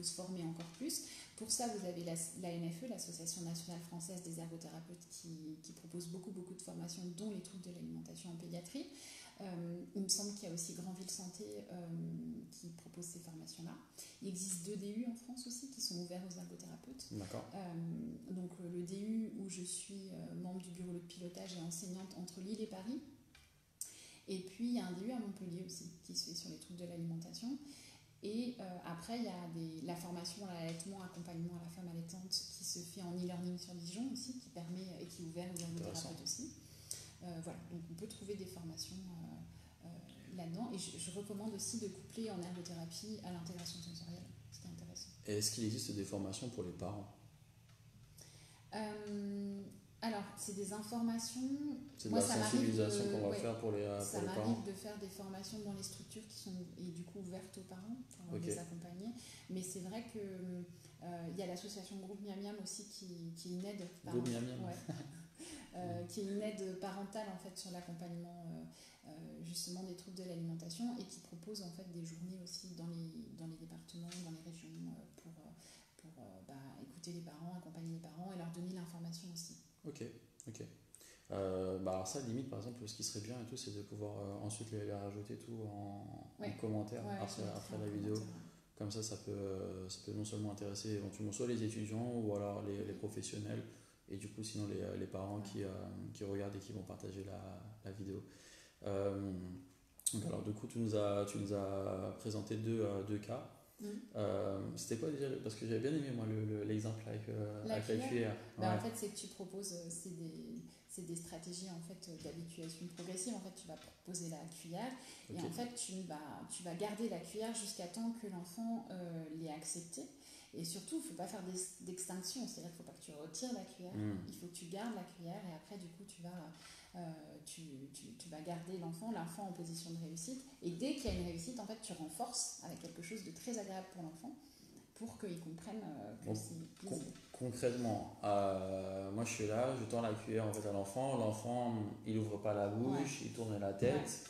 se former encore plus. Pour ça, vous avez l'ANFE, l'Association nationale française des ergothérapeutes, qui propose beaucoup de formations, dont les troubles de l'alimentation en pédiatrie. Il me semble qu'il y a aussi Grandville Santé qui propose ces formations-là. Il existe 2 DU en France aussi qui sont ouverts aux ergothérapeutes. D'accord. Donc le DU où je suis membre du bureau de pilotage et enseignante entre Lille et Paris. Et puis il y a un DU à Montpellier aussi qui se fait sur les troubles de l'alimentation. Et après, il y a la formation à l'allaitement, accompagnement à la femme allaitante qui se fait en e-learning sur Dijon aussi, qui permet et qui est ouvert aux ergothérapeutes aussi. Voilà, donc on peut trouver des formations là-dedans. Et je recommande aussi de coupler en ergothérapie à l'intégration sensorielle, ce qui est intéressant. Et est-ce qu'il existe des formations pour les parents? Alors, c'est des informations. C'est de la sensibilisation qu'on va faire pour les parents. Ça m'arrive de faire des formations dans les structures qui sont et du coup ouvertes aux parents pour les accompagner. Mais c'est vrai que il y a l'association Groupe Miam Miam aussi qui est une aide qui est une aide parentale en fait sur l'accompagnement justement des troubles de l'alimentation et qui propose en fait des journées aussi dans les départements, dans les régions pour écouter les parents, accompagner les parents et leur donner l'information aussi. Ok. Alors ça, limite, par exemple, ce qui serait bien et tout, c'est de pouvoir ensuite les rajouter tout en commentaire après la vidéo. Comme ça peut non seulement intéresser éventuellement soit les étudiants ou alors les professionnels et du coup sinon les parents qui regardent et qui vont partager la vidéo. Donc alors du coup tu nous as présenté deux cas. C'était quoi déjà? Parce que j'avais bien aimé moi l'exemple avec la cuillère. En fait c'est que tu proposes c'est des stratégies en fait d'habituation progressive. En fait tu vas proposer la cuillère et en fait tu vas garder la cuillère jusqu'à temps que l'enfant l'ait acceptée. Et surtout, il ne faut pas faire d'extinction, c'est-à-dire qu'il ne faut pas que tu retires la cuillère, il faut que tu gardes la cuillère et après du coup tu vas garder l'enfant en position de réussite et dès qu'il y a une réussite, en fait tu renforces avec quelque chose de très agréable pour l'enfant pour qu'il comprenne que c'est plaisir. Concrètement, moi je suis là, je tends la cuillère en fait à l'enfant il n'ouvre pas la bouche, il tourne la tête.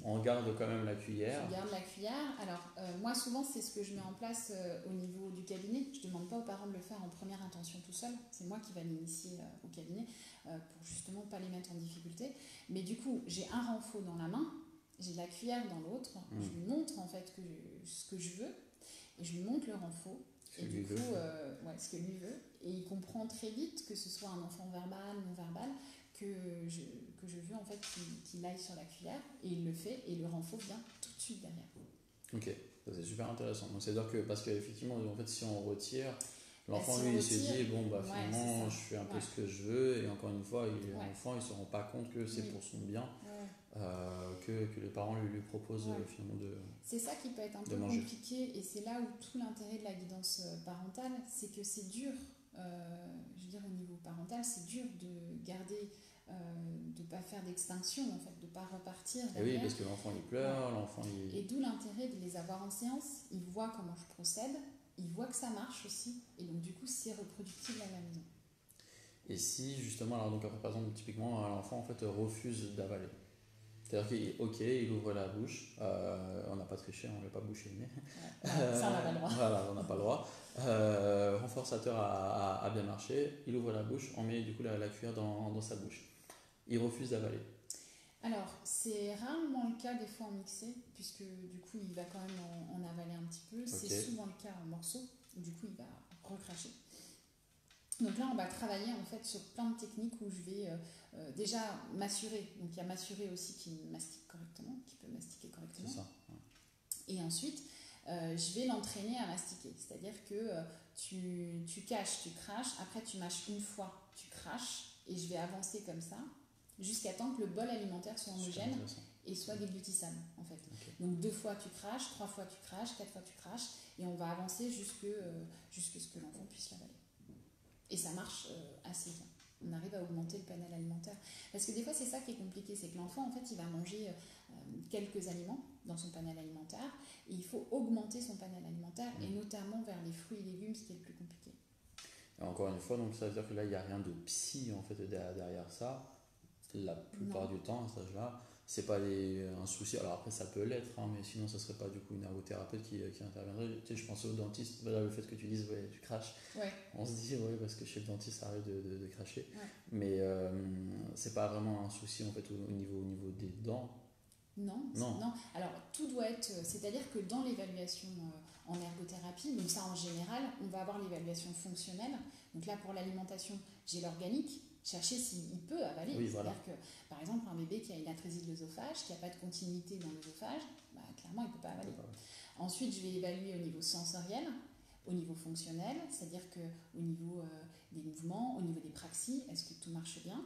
On garde quand même la cuillère. Je garde la cuillère. Alors, moi, souvent, c'est ce que je mets en place au niveau du cabinet. Je ne demande pas aux parents de le faire en première intention tout seul. C'est moi qui vais l'initier au cabinet pour justement pas les mettre en difficulté. Mais du coup, j'ai un renfort dans la main, j'ai la cuillère dans l'autre. Je lui montre en fait ce que je veux et je lui montre le renfort. Et du coup, ce que lui veut. Et il comprend très vite que ce soit un enfant verbal, non verbal, que je veux en fait qu'il aille sur la cuillère et il le fait et le renfort vient tout de suite derrière. Ok, ça c'est super intéressant. Donc c'est-à-dire que parce qu'effectivement en fait si on retire, l'enfant il se dit finalement je fais un peu ce que je veux et encore une fois l'enfant il se rend pas compte que c'est pour son bien que les parents lui proposent finalement de. C'est ça qui peut être un peu compliqué et c'est là où tout l'intérêt de la guidance parentale, c'est que c'est dur. Je veux dire au niveau parental, c'est dur de garder, de ne pas faire d'extinction en fait, de ne pas repartir derrière. Et oui, parce que l'enfant il pleure, l'enfant il... Et d'où l'intérêt de les avoir en séance, ils voient comment je procède, ils voient que ça marche aussi, et donc du coup c'est reproductible à la maison. Et si justement, alors donc après par exemple typiquement l'enfant en fait refuse d'avaler, C'est-à-dire qu'il ouvre la bouche, on n'a pas triché, on ne l'a pas bouché le nez. Ça, on n'a pas le droit. Voilà, on n'a pas le droit. Renforçateur a bien marché, il ouvre la bouche, on met du coup la cuillère dans sa bouche. Il refuse d'avaler. Alors, c'est rarement le cas des fois en mixé, puisque du coup, il va quand même en avaler un petit peu. C'est souvent le cas en morceaux, où du coup, il va recracher. Donc là, on va travailler en fait sur plein de techniques où je vais déjà m'assurer. Donc il y a m'assurer aussi qu'il mastique correctement, qu'il peut mastiquer correctement. C'est ça. Ouais. Et ensuite, je vais l'entraîner à mastiquer. C'est-à-dire que tu caches, tu craches, après tu mâches une fois, tu craches, et je vais avancer comme ça, jusqu'à temps que le bol alimentaire soit homogène et soit déglutissable en fait. Okay. Donc 2 fois tu craches, 3 fois tu craches, 4 fois tu craches, et on va avancer jusque ce que l'enfant puisse l'avaler. Et ça marche assez bien. On arrive à augmenter le panel alimentaire. Parce que des fois, c'est ça qui est compliqué, c'est que l'enfant, en fait, il va manger quelques aliments dans son panel alimentaire, et il faut augmenter son panel alimentaire, et notamment vers les fruits et légumes, ce qui est le plus compliqué. Et encore une fois, donc ça veut dire que là, il n'y a rien de psy en fait derrière ça. La plupart du temps, à cet âge-là, c'est pas un souci. Alors après, ça peut l'être, hein, mais sinon, ça serait pas du coup une ergothérapeute qui interviendrait. Tu sais, je pensais au dentiste, voilà, le fait que tu dises, ouais, tu craches. Ouais. On se dit, ouais, parce que chez le dentiste, ça arrive de cracher. Ouais. Mais c'est pas vraiment un souci en fait au niveau des dents. Non. Alors, tout doit être. C'est-à-dire que dans l'évaluation en ergothérapie, donc ça en général, on va avoir l'évaluation fonctionnelle. Donc là, pour l'alimentation, j'ai l'organique. Chercher s'il peut avaler. Oui, c'est-à-dire voilà. que, par exemple, un bébé qui a une atrésie de l'œsophage, qui n'a pas de continuité dans l'œsophage, clairement, il ne peut pas avaler. Ensuite, je vais évaluer au niveau sensoriel, au niveau fonctionnel, c'est-à-dire qu'au niveau des mouvements, au niveau des praxis, est-ce que tout marche bien?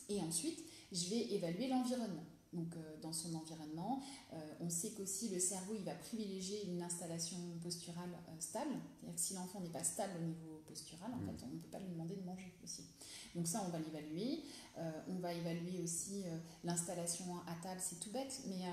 Et ensuite, je vais évaluer l'environnement. Donc, dans son environnement, on sait qu'aussi le cerveau, il va privilégier une installation posturale stable. C'est-à-dire que si l'enfant n'est pas stable au niveau postural, en fait, on ne peut pas lui demander de manger aussi. Donc ça, on va l'évaluer. On va évaluer aussi l'installation à table, c'est tout bête, mais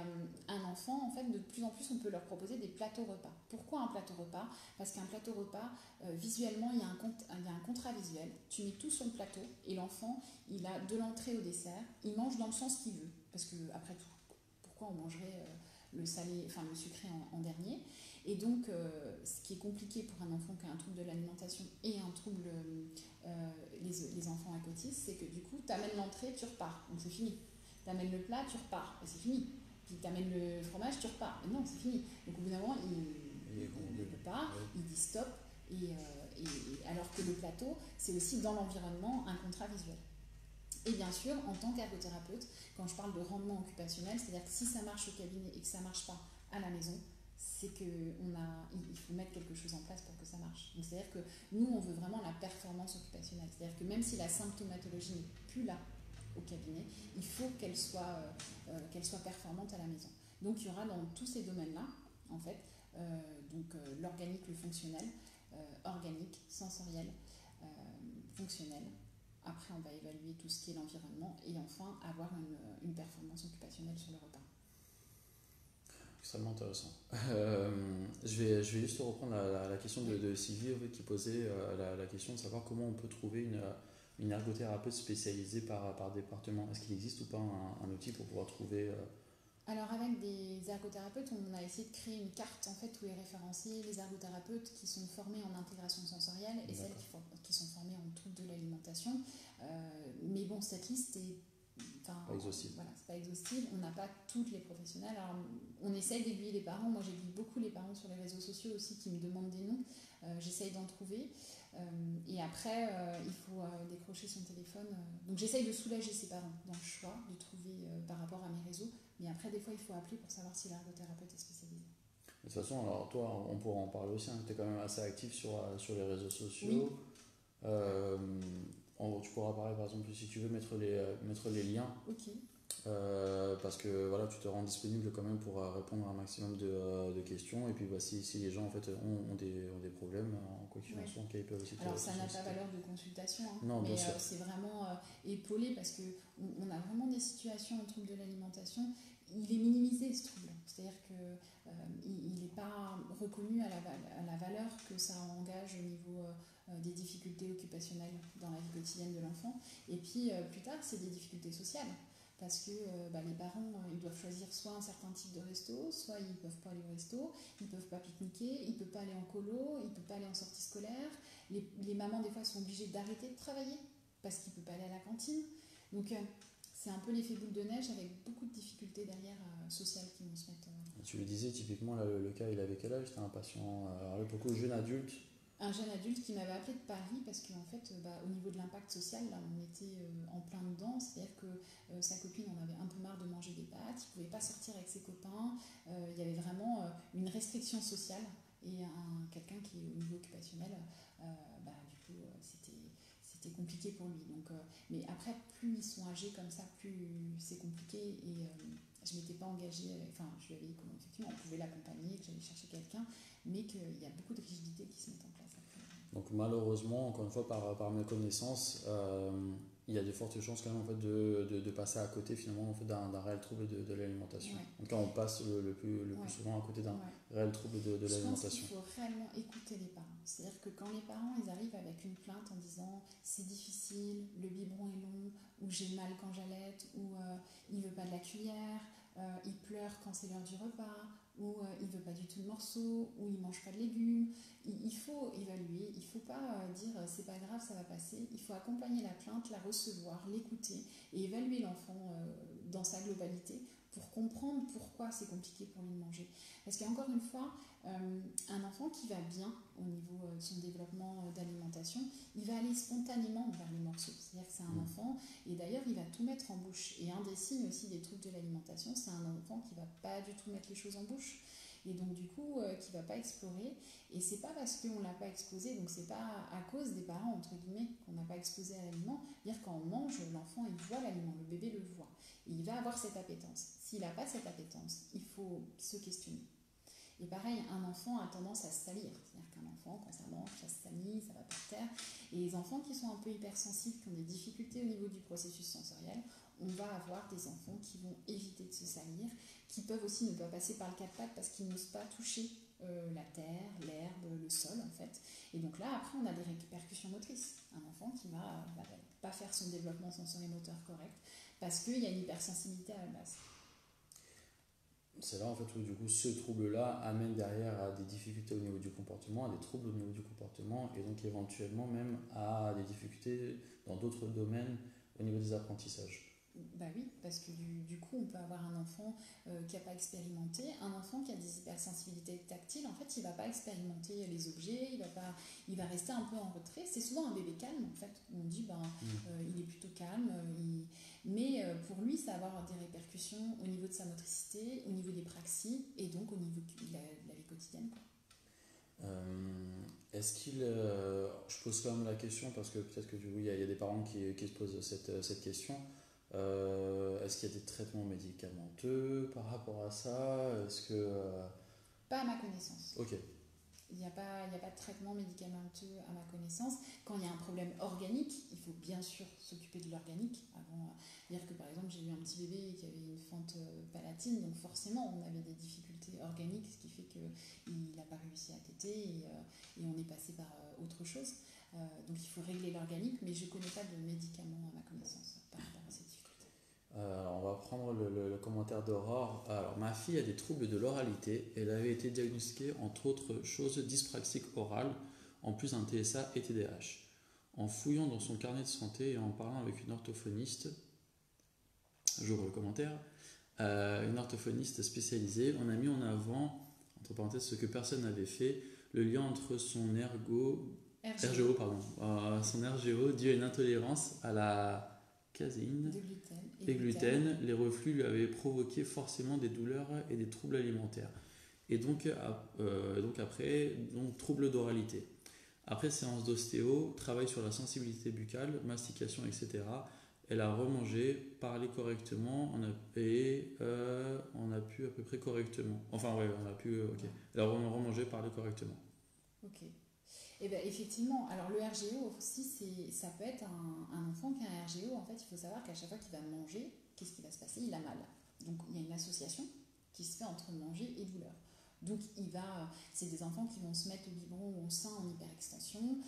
un enfant, en fait, de plus en plus, on peut leur proposer des plateaux repas. Pourquoi un plateau repas? Parce qu'un plateau repas, visuellement, il y a un contrat visuel. Tu mets tout sur le plateau et l'enfant, il a de l'entrée au dessert. Il mange dans le sens qu'il veut. Parce que, après tout, pourquoi on mangerait le salé, enfin le sucré en dernier? Et donc, ce qui est compliqué pour un enfant qui a un trouble de l'alimentation et un trouble, les enfants acotistes, c'est que du coup, tu amènes l'entrée, tu repars, donc c'est fini. Tu amènes le plat, tu repars, et c'est fini. Puis tu amènes le fromage, tu repars, et non, c'est fini. Donc au bout d'un moment, il ne peut pas, il dit stop, et alors que le plateau, c'est aussi dans l'environnement un contrat visuel. Et bien sûr, en tant qu'ergothérapeute, quand je parle de rendement occupationnel, c'est-à-dire que si ça marche au cabinet et que ça ne marche pas à la maison, c'est qu'il faut mettre quelque chose en place pour que ça marche. Donc, c'est-à-dire que nous, on veut vraiment la performance occupationnelle. C'est-à-dire que même si la symptomatologie n'est plus là au cabinet, il faut qu'elle soit performante à la maison. Donc, il y aura dans tous ces domaines-là, en fait, l'organique, le fonctionnel, organique, sensoriel, fonctionnel. Après, on va évaluer tout ce qui est l'environnement et enfin avoir une performance occupationnelle sur le repas. Extrêmement intéressant. Je vais juste reprendre la question de Sylvie en fait, qui posait la question de savoir comment on peut trouver une ergothérapeute spécialisée par département. Est-ce qu'il existe ou pas un outil pour pouvoir trouver Alors avec des ergothérapeutes, on a essayé de créer une carte en fait, où est référencé les ergothérapeutes qui sont formés en intégration sensorielle et celles qui sont formées en troubles de l'alimentation. Mais bon, cette liste est pas exhaustive. Voilà, c'est pas exhaustive. On n'a pas toutes les professionnels. Alors, on essaye d'aiguiller les parents. Moi, j'aiguille beaucoup les parents sur les réseaux sociaux aussi qui me demandent des noms. J'essaye d'en trouver. Et après, il faut décrocher son téléphone. Donc, j'essaye de soulager ces parents dans le choix de trouver par rapport à mes réseaux. Mais après, des fois, il faut appeler pour savoir si l'ergothérapeute est spécialisé. De toute façon, alors toi, on pourra en parler aussi. Hein, tu es quand même assez actif sur les réseaux sociaux. Oui. Tu pourras parler, par exemple, si tu veux, mettre les liens. Ok. Parce que voilà, tu te rends disponible quand même pour répondre à un maximum de questions. Et puis si les gens en fait, ont des problèmes, quoi qu'il en soit, ils peuvent aussi. Alors ça n'a pas valeur de consultation, hein, non, mais c'est vraiment épaulé parce qu'on a vraiment des situations en trouble de l'alimentation. Il est minimisé ce trouble, c'est-à-dire qu'il n'est pas reconnu à la valeur que ça engage au niveau des difficultés occupationnelles dans la vie quotidienne de l'enfant. Et puis plus tard, c'est des difficultés sociales. parce que les parents ils doivent choisir soit un certain type de resto, soit ils ne peuvent pas aller au resto, ils ne peuvent pas pique-niquer, ils ne peuvent pas aller en colo, ils ne peuvent pas aller en sortie scolaire. Les mamans des fois sont obligées d'arrêter de travailler parce qu'ils ne peuvent pas aller à la cantine. Donc c'est un peu l'effet boule de neige avec beaucoup de difficultés derrière sociales qui vont se mettre. Tu le disais typiquement, là, le cas, il avait quel âge? C'était un patient, alors là, beaucoup jeune adulte. Un jeune adulte qui m'avait appelé de Paris parce qu'en fait, au niveau de l'impact social, là, on était en plein dedans. C'est-à-dire que sa copine en avait un peu marre de manger des pâtes, il ne pouvait pas sortir avec ses copains. Il y avait vraiment une restriction sociale et quelqu'un qui est au niveau occupationnel, du coup, c'était compliqué pour lui. Donc, mais après, plus ils sont âgés comme ça, plus c'est compliqué. Et je ne m'étais pas engagée, je lui avais dit qu'effectivement on pouvait l'accompagner, que j'allais chercher quelqu'un, mais qu'il y a beaucoup de rigidités qui se mettent en place. Donc malheureusement, encore une fois, par mes connaissances, il y a de fortes chances quand même en fait, de passer à côté finalement en fait, d'un réel trouble de l'alimentation. Ouais. En tout cas, on passe le plus souvent à côté d'un réel trouble de l'alimentation. Je pense qu'il faut réellement écouter les parents. C'est-à-dire que quand les parents ils arrivent avec une plainte en disant c'est difficile, le biberon est long, ou j'ai mal quand j'allaite, ou il ne veut pas de la cuillère, il pleure quand c'est l'heure du repas, ou il ne veut pas du tout de morceaux, ou il ne mange pas de légumes. Il faut évaluer, il ne faut pas dire c'est pas grave, ça va passer. Il faut accompagner la plainte, la recevoir, l'écouter et évaluer l'enfant dans sa globalité pour comprendre pourquoi c'est compliqué pour lui de manger. Parce qu'encore une fois, un enfant qui va bien au niveau de son développement d'alimentation, il va aller spontanément vers les morceaux. C'est-à-dire que c'est un enfant, et d'ailleurs il va tout mettre en bouche. Et un des signes aussi des troubles de l'alimentation, c'est un enfant qui ne va pas du tout mettre les choses en bouche. Et donc du coup, qui ne va pas explorer. Et c'est pas parce qu'on ne l'a pas exposé, donc c'est pas à cause des parents, entre guillemets, qu'on n'a pas exposé à l'aliment. C'est-à-dire quand on mange, l'enfant, il voit l'aliment, le bébé le voit. Et il va avoir cette appétence. S'il n'a pas cette appétence, il faut se questionner. Et pareil, un enfant a tendance à se salir. C'est-à-dire qu'un enfant, quand ça mange, ça se salit, ça va par terre. Et les enfants qui sont un peu hypersensibles, qui ont des difficultés au niveau du processus sensoriel, on va avoir des enfants qui vont éviter de se salir, qui peuvent aussi ne pas passer par le quatre-pattes parce qu'ils n'osent pas toucher la terre, l'herbe, le sol en fait. Et donc là, après, on a des répercussions motrices. Un enfant qui va pas faire son développement sensorimoteur correct parce qu'il y a une hypersensibilité à la base. C'est là en fait où du coup ce trouble-là amène derrière à des difficultés au niveau du comportement, à des troubles au niveau du comportement et donc éventuellement même à des difficultés dans d'autres domaines au niveau des apprentissages. Bah oui, parce que du coup, on peut avoir un enfant qui n'a pas expérimenté, un enfant qui a des hypersensibilités tactiles, en fait, il ne va pas expérimenter les objets, il va rester un peu en retrait. C'est souvent un bébé calme, en fait. On dit, il est plutôt calme, mais pour lui, ça va avoir des répercussions au niveau de sa motricité, au niveau des praxies, et donc au niveau de la vie quotidienne, quoi. Est-ce qu'il... je pose quand même la question, parce que peut-être que du coup, il y a des parents qui se posent cette question. Est-ce qu'il y a des traitements médicamenteux par rapport à ça? Est-ce que... Pas à ma connaissance. Ok. Il n'y a pas de traitement médicamenteux à ma connaissance. Quand il y a un problème organique, il faut bien sûr s'occuper de l'organique. Avant, dire que par exemple, j'ai eu un petit bébé qui avait une fente palatine, donc forcément, on avait des difficultés organiques, ce qui fait qu'il n'a pas réussi à téter et on est passé par autre chose. Donc il faut régler l'organique, mais je ne connais pas de médicaments à ma connaissance par rapport à ces difficultés. On va prendre le commentaire d'Aurore. Alors, ma fille a des troubles de l'oralité. Elle avait été diagnostiquée, entre autres choses, dyspraxique orale, en plus d'un TSA et TDAH. En fouillant dans son carnet de santé et en parlant avec une orthophoniste, j'ouvre le commentaire, une orthophoniste spécialisée, on a mis en avant, entre parenthèses, ce que personne n'avait fait, le lien entre son son RGO dû à une intolérance à la caséine et gluten. Les reflux lui avaient provoqué forcément des douleurs et des troubles alimentaires. Et donc après, troubles d'oralité. Après séance d'ostéo, travail sur la sensibilité buccale, mastication, etc. Elle a remangé, parlé correctement, on a pu à peu près correctement. Enfin ouais, on a pu, ok. Elle a remangé, parlé correctement. Ok. Et bien effectivement, alors le RGO aussi, ça peut être un enfant qui a un RGO. En fait, il faut savoir qu'à chaque fois qu'il va manger, qu'est-ce qui va se passer? Il a mal. Donc il y a une association qui se fait entre manger et douleur. Donc c'est des enfants qui vont se mettre au biberon ou au sein en hyperextension,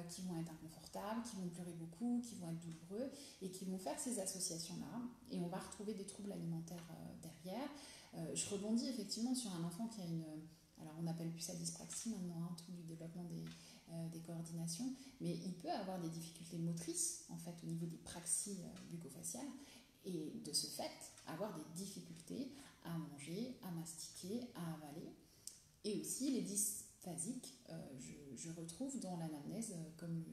qui vont être inconfortables, qui vont pleurer beaucoup, qui vont être douloureux et qui vont faire ces associations-là. Et on va retrouver des troubles alimentaires derrière. Je rebondis effectivement sur un enfant qui a alors on appelle plus ça dyspraxie maintenant, un trouble du développement des coordinations, mais il peut avoir des difficultés motrices en fait au niveau des praxies bucco-faciales et de ce fait avoir des difficultés à manger, à mastiquer, à avaler. Et aussi les dysphasiques, je retrouve dans l'anamnèse, comme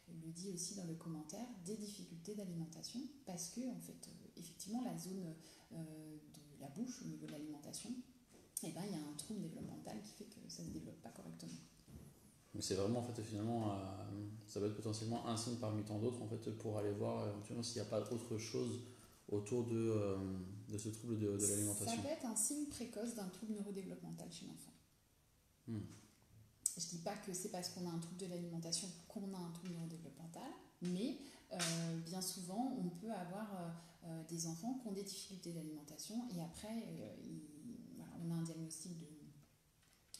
le dit aussi dans le commentaire, des difficultés d'alimentation parce que en fait, effectivement la zone de la bouche au niveau de l'alimentation, il y a un trouble développemental qui fait que ça ne se développe pas correctement. Donc c'est vraiment en fait finalement ça peut être potentiellement un signe parmi tant d'autres en fait pour aller voir éventuellement s'il n'y a pas autre chose autour de ce trouble de l'alimentation. Ça peut être un signe précoce d'un trouble neurodéveloppemental chez l'enfant. Je ne dis pas que c'est parce qu'on a un trouble de l'alimentation qu'on a un trouble neurodéveloppemental, mais bien souvent on peut avoir des enfants qui ont des difficultés d'alimentation et après on a un diagnostic de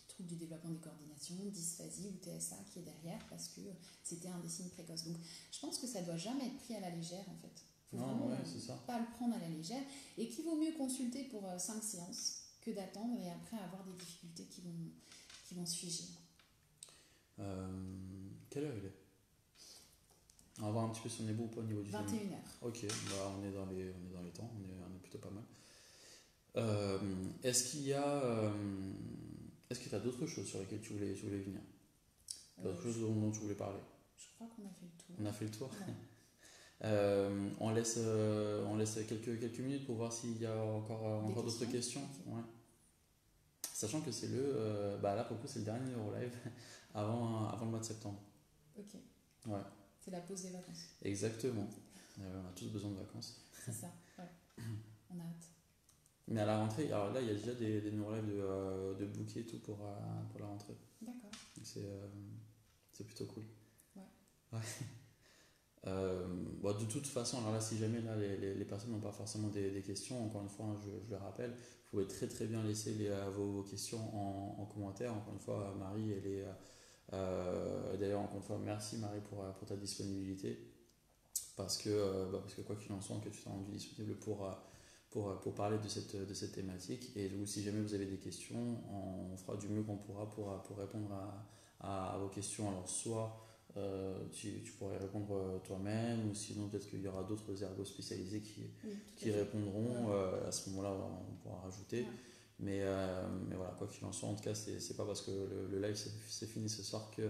trouble du développement des coordinations, dysphasie ou TSA qui est derrière parce que c'était un des signes précoces. Donc je pense que ça ne doit jamais être pris à la légère en fait. Il ne faut vraiment pas le prendre à la légère et qu'il vaut mieux consulter pour 5 séances que d'attendre et après avoir des difficultés qui vont se figer. Quelle heure il est? On va voir un petit peu si on est bon ou pas au niveau du 21h. Ok, bah on est dans les temps, on est plutôt pas mal. Est-ce qu'il y a est-ce que tu as d'autres choses sur lesquelles tu voulais venir? D'autres choses dont tu voulais parler? Je crois qu'on a fait le tour. On a fait le tour. Ouais. On laisse quelques minutes pour voir s'il y a encore d'autres questions. Okay. Ouais. Sachant que c'est là pour le coup c'est le dernier Eurolive avant le mois de septembre. Ok. Ouais. C'est la pause des vacances. Exactement. On a tous besoin de vacances. C'est ça, ouais. On a hâte. Mais à la rentrée, alors là il y a déjà des Eurolives de booker et tout pour la rentrée. D'accord. C'est plutôt cool. Ouais. De toute façon, alors là, si jamais là, les personnes n'ont pas forcément des questions, encore une fois, je le rappelle, vous pouvez très très bien laisser vos questions en commentaire. Encore une fois, Marie, elle est. D'ailleurs, encore une fois, merci Marie pour ta disponibilité. Parce que quoi qu'il en soit, que tu t'es rendu disponible pour parler de cette thématique. Et donc, si jamais vous avez des questions, on fera du mieux qu'on pourra pour répondre à vos questions. Alors, soit. Tu pourrais répondre toi-même ou sinon peut-être qu'il y aura d'autres ergots spécialisés qui répondront. À ce moment-là on pourra rajouter. Mais voilà, quoi qu'il en soit, en tout cas c'est pas parce que le live c'est fini ce soir que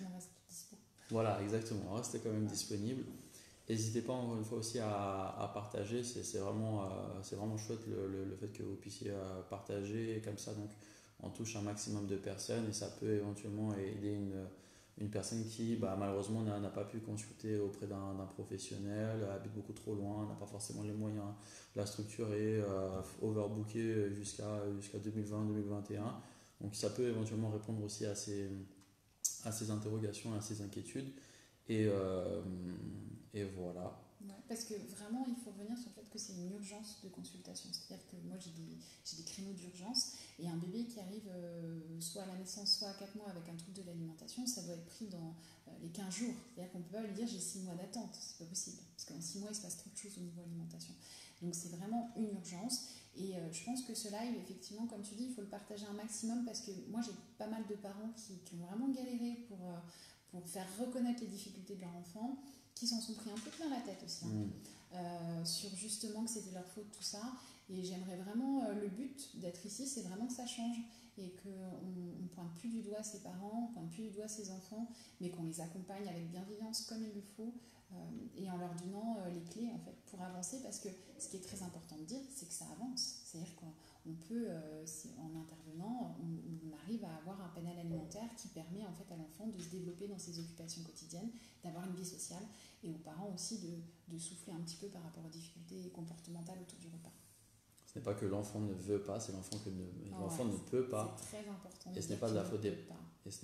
on reste dispo. Voilà, exactement, on reste quand même disponible. N'hésitez pas encore une fois aussi à partager, c'est vraiment chouette le fait que vous puissiez partager et comme ça donc on touche un maximum de personnes et ça peut éventuellement aider une personne qui malheureusement n'a pas pu consulter auprès d'un professionnel, habite beaucoup trop loin, n'a pas forcément les moyens, la structure est overbookée jusqu'à 2020-2021. Donc ça peut éventuellement répondre aussi à ces interrogations, à ces inquiétudes. Et voilà. Ouais, parce que vraiment, il faut revenir sur le fait que c'est une urgence de consultation. C'est-à-dire que moi, j'ai des créneaux d'urgence et un bébé qui arrive soit à la naissance, soit à 4 mois avec un trouble de l'alimentation, ça doit être pris dans les 15 jours. C'est-à-dire qu'on ne peut pas lui dire j'ai 6 mois d'attente, c'est pas possible. Parce qu'en 6 mois, il se passe trop de choses au niveau alimentation. Donc c'est vraiment une urgence. Et je pense que ce live, effectivement, comme tu dis, il faut le partager un maximum parce que moi, j'ai pas mal de parents qui ont vraiment galéré pour faire reconnaître les difficultés de leur enfant, qui s'en sont pris un peu plein la tête aussi, sur justement que c'était leur faute, tout ça. Et j'aimerais vraiment, le but d'être ici, c'est vraiment que ça change et qu'on ne pointe plus du doigt ses parents, on ne pointe plus du doigt ses enfants, mais qu'on les accompagne avec bienveillance comme il le faut et en leur donnant les clés en fait, pour avancer, parce que ce qui est très important de dire, c'est que ça avance. C'est-à-dire qu'on peut, en intervenant, on arrive à avoir un panel alimentaire qui permet en fait à l'enfant de se développer dans ses occupations quotidiennes, d'avoir une vie sociale, et aux parents aussi de souffler un petit peu par rapport aux difficultés comportementales autour du repas. Ce n'est pas que l'enfant ne veut pas, c'est l'enfant ne peut pas. C'est très important. Et ce n'est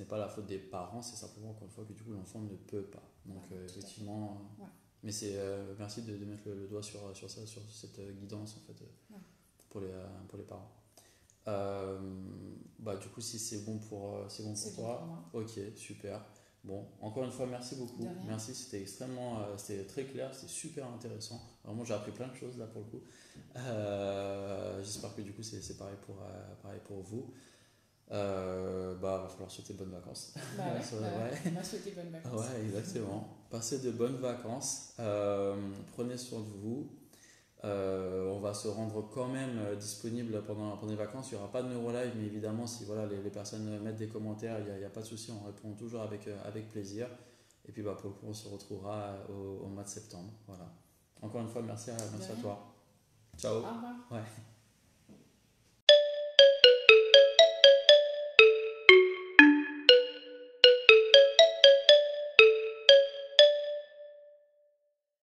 pas la faute des parents, c'est simplement encore une fois que du coup l'enfant ne peut pas. Donc effectivement. Mais c'est merci de mettre le doigt sur ça, sur cette guidance en fait pour les parents. Bah, du coup, si c'est bon c'est bon C'est pour bon toi, pour moi. ok, super. Bon, encore une fois, merci beaucoup. De rien. Merci, c'était c'était très clair, c'était super intéressant. Vraiment, j'ai appris plein de choses là pour le coup. J'espère que du coup, c'est pareil pour vous. Bah, va falloir souhaiter bonnes vacances. Bah ouais, Ouais. on va souhaiter bonnes vacances. Ouais, exactement. Passez de bonnes vacances. Prenez soin de vous. On va se rendre quand même disponible pendant les vacances. Il n'y aura pas de neurolive, mais évidemment, si voilà, les personnes mettent des commentaires, il n'y a pas de souci, on répond toujours avec plaisir. Et puis bah, pour le coup, on se retrouvera au mois de septembre. Voilà. Encore une fois, merci à De toi. rien. Ciao. Au revoir. Ouais.